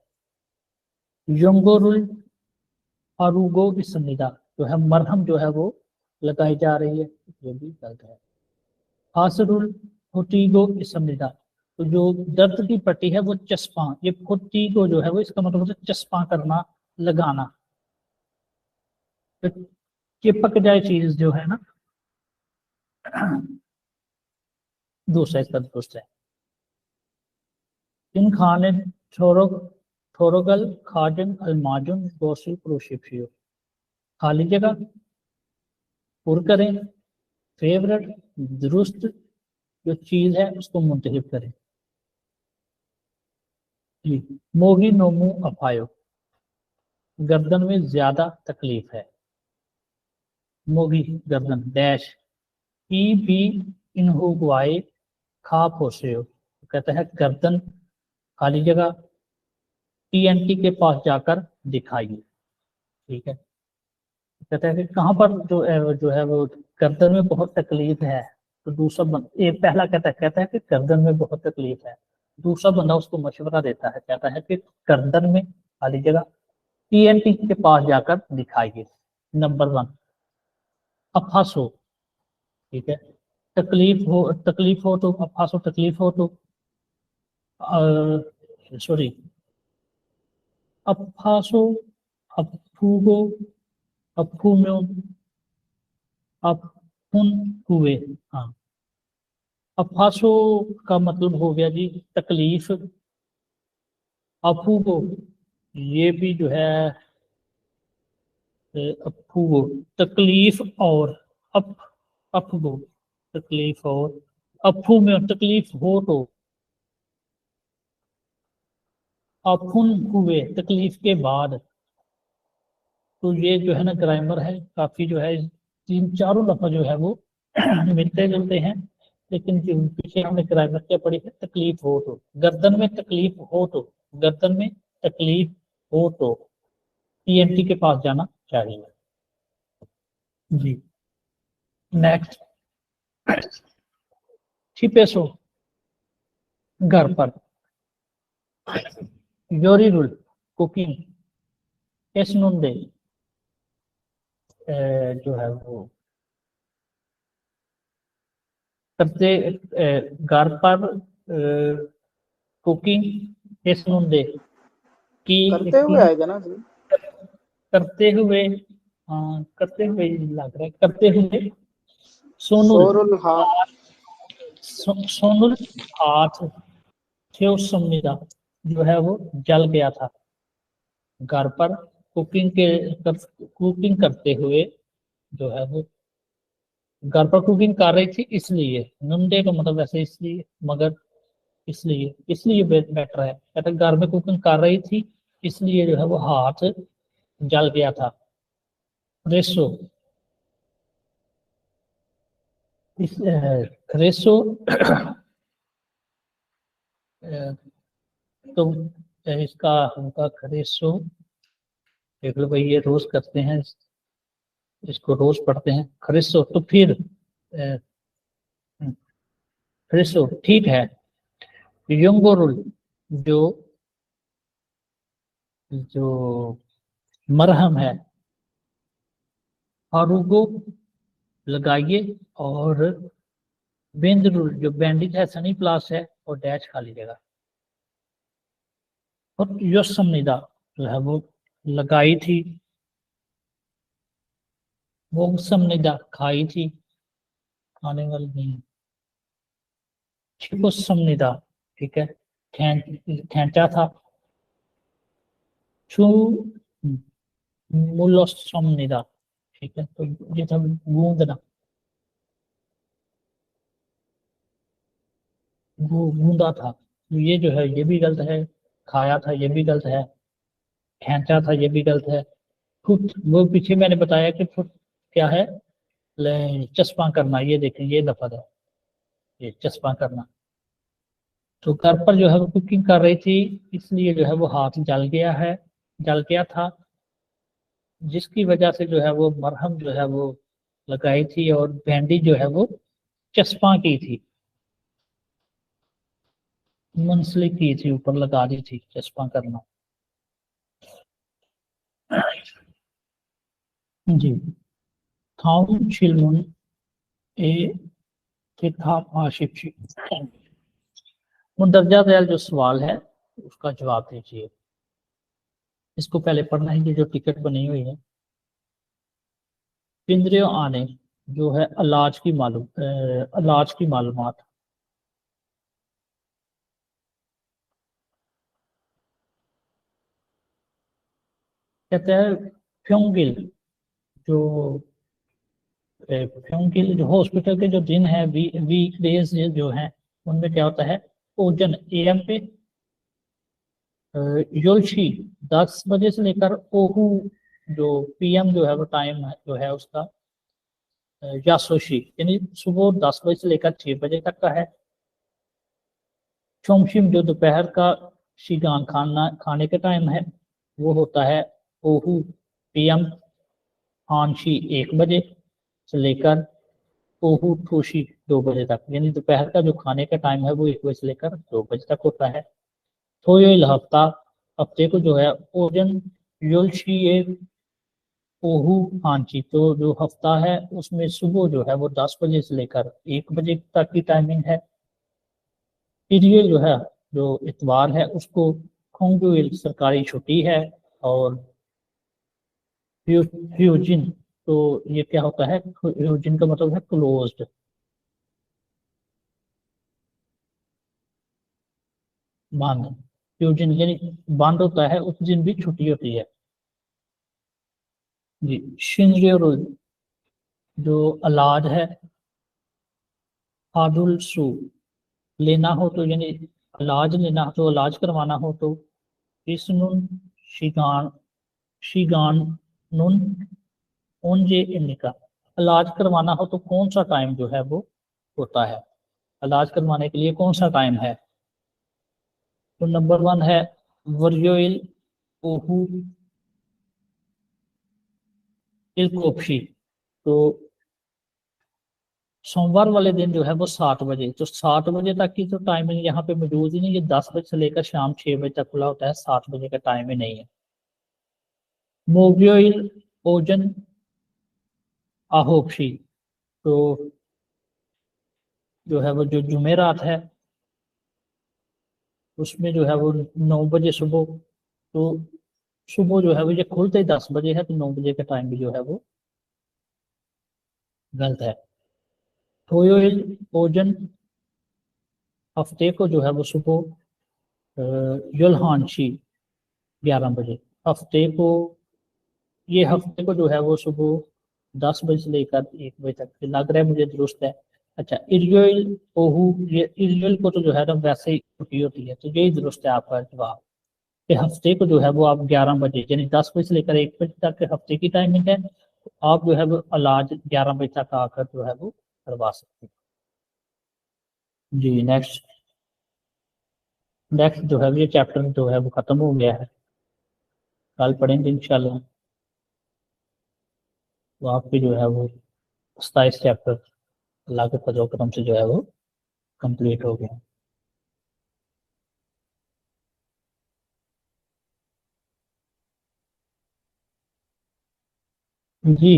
यंगोरुल आरुगो इसमनिदा, जो है मरहम जो है वो लगाई जा रही है, ये भी गलत है। हासरुल फुटीगो इसमनिदा, तो जो दर्द की पट्टी है वो चस्पा, ये फुटीगो जो है वो इसका मतलब होता है चस्पा करना, लगाना, तो चिपक जाए चीज जो है ना, दूसरा इसका दुरुस्त है। इन खाने थोरोगल खाजन अलमाजुन गोसल क्रोशिफियो, खाली जगह पुर करें, फेवरेट दुरुस्त जो चीज है उसको मुंतहिब करें जी। मोगी नोमू अफायो, गर्दन में ज्यादा तकलीफ है, मोगी गर्दन डैश ई बी इनहू गुआए खा फोसे हो, कहता है गर्दन खाली जगह टीएनटी के पास जाकर दिखाइए। ठीक है, कहता है कि कहाँ पर जो है वो गर्दन में बहुत तकलीफ है, तो दूसरा एक पहला कहता है कि गर्दन में बहुत तकलीफ है, दूसरा बंदा उसको मशवरा देता है, कहता है कि गर्दन में खाली जगह टीएनटी के पास जाकर दिखाइए। नंबर 1 अफासो, ठीक है, तकलीफ हो तो अफासो, तकलीफ हो तो सॉरी अफासो, अफूगो, अफू में अफुन हुए। हाँ, अफासो का मतलब हो गया जी तकलीफ, अफूगो ये भी जो है अफूगो तकलीफ, और अफगो तकलीफ, और अफू में तकलीफ हो तो अफुन हुए तकलीफ के बाद। तो ये जो है ना ग्रामर है काफी जो है, तीन चारों लफ्ज जो है वो मिलते जुलते हैं, लेकिन जो पीछे हमने ग्रामर क्या पढ़ी है, तकलीफ हो तो, गर्दन में तकलीफ हो तो, गर्दन में तकलीफ हो तो टीएनटी के पास जाना चाहिए जी। नेक्स्ट, छिपे सो घर पर, योरी रूल कुकिंग, इस नुंदे जो है वो करते घर पर कुकिंग इस नुंदे की करते हुए आएगा ना जी। करते हुए, हाँ करते हुए लग रहा है, करते हुए सोरुल हा सोनुल हाथ थे समझा जो है वो जल गया था। घर पर कुकिंग करते हुए जो है वो घर पर कुकिंग कर रही थी, इसलिए नुंडे का मतलब वैसे इसलिए, मगर इसलिए बेटर है। कहते घर में कुकिंग कर रही थी इसलिए जो है वो हाथ जल गया था। रेसो रेसो तो इसका उनका खरेसो देख लो भाई, ये रोज करते हैं, इसको रोज पढ़ते हैं। खरेसो तो फिर खरेसो ठीक है। यंगोरुल जो जो मरहम है, हारूगो लगाइए, और बेंदरुल जो बैंडेज है सनी प्लास है और डैश खाली जगह। और योसमनिदा जो है वो लगाई थी, वो समनिदा खाई थी, खाने वाली नहीं। छिको समनिदा ठीक है, खैंचा था। छू मुलोसमनिदा ठीक है, तो ये था गूंदना, गूंदा था। तो ये जो है ये भी गलत है, खाया था ये भी गलत है, खैंचा था ये भी गलत है। फुट वो पीछे मैंने बताया कि फुट क्या है, चस्पा करना। ये देखें ये लफ्ज़ है, ये चस्पा करना। तो घर पर जो है वो कुकिंग कर रही थी इसलिए जो है वो हाथ जल गया था, जिसकी वजह से जो है वो मरहम जो है वो लगाई थी और बैंडेज जो है वो चस्पा की थी, मुंसलिक की थी, ऊपर लगा दी थी, चस्पा करना। जी थाउन शिलमुन ए किताब आशिफ मुंदरजा दैल जो सवाल है उसका जवाब दीजिए। इसको पहले पढ़ना है, जो टिकट बनी हुई है। पिंजरियों आने जो है इलाज की मालूमात। कहते हैं फ्योंगिल जो फ्योंगिल जो हॉस्पिटल के जो दिन है, वीक डेज जो हैं, उनमें क्या होता है, ओजन एएम पे, योलशी 10 बजे से लेकर ओहू जो पीएम जो है वो टाइम है जो है उसका, यासोशी यानी सुबह 10 बजे से लेकर 6 बजे तक का है। चोमशिम जो दोपहर का शीगान खाने का टाइम है वो होता है ओहू पीएम हानशी 1 बजे से लेकर ओहू ठोशी 2 बजे तक, यानी दोपहर का जो खाने का टाइम है वो 1 बजे से लेकर 2 बजे तक होता है। थोयोइल हफ्ते को जो है ओजन योलशी ओहू हांची, तो जो हफ्ता है उसमें सुबह जो है वो 10 बजे से लेकर 1 बजे तक की टाइमिंग है। ये जो है जो इतवार है उसको खोंगुइल सरकारी छुट्टी है। और ह्यूजिन तो ये क्या होता है, ह्यूजिन का मतलब है क्लोज्ड, बंद। ह्यूजिन यानी बंद होता है, उस दिन भी छुट्टी होती है। जी शिनरियो जो इलाज है, हादुल सू लेना हो तो यानी इलाज लेना हो तो इलाज करवाना हो तो इसनुन शिगान शिगान नुन ओंजे इनका। इलाज करवाना हो तो कौन सा टाइम जो है वो होता है, इलाज करवाने के लिए कौन सा टाइम है। तो नंबर 1 है वर्योइल ओहू इलकोपशी, तो सोमवार वाले दिन जो है वो 7 बजे, तो 7 बजे तक की तो टाइमिंग यहाँ पे मौजूद ही नहीं। ये 10 बजे से लेकर शाम 6 बजे तक खुला होता है, 7 बजे का टाइम ही नहीं है। मोबियोइल ओजन आहोपशी, तो जो है वो जो जुमेरात है उसमें जो है वो 9 बजे सुबह, तो सुबह जो है वो ये खुलते ही 10 बजे है, तो 9 बजे का टाइम भी जो है वो गलत है। थोयोइल ओजन हफ्ते को जो है वो सुबह युलहानशी 11 बजे, हफ्ते को, ये हफ्ते को जो है वो सुबह 10 बजे से लेकर 1 बजे तक लग रहा है मुझे दुरुस्त है। अच्छा, इरियोल ओहू, ये इरियोल को तो जो है ना वैसे ही छुट्टी होती है, तो यही दुरुस्त है आपका जवाब कि हफ्ते को जो है वो आप 11 बजे यानी 10 बजे से लेकर 1 बजे तक के हफ्ते की टाइमिंग है, तो आप जो है वो इलाज 11 बजे तक आकर जो है वो करवा सकते हैं। जी नेक्स्ट, नेक्स्ट जो है ये चैप्टर जो है वो खत्म हो गया है, कल पढ़ेंगे इंशाल्लाह। तो आपके जो है वो 27 चैप्टर अल्लाह के फजल करम से जो है वो कंप्लीट हो गया। जी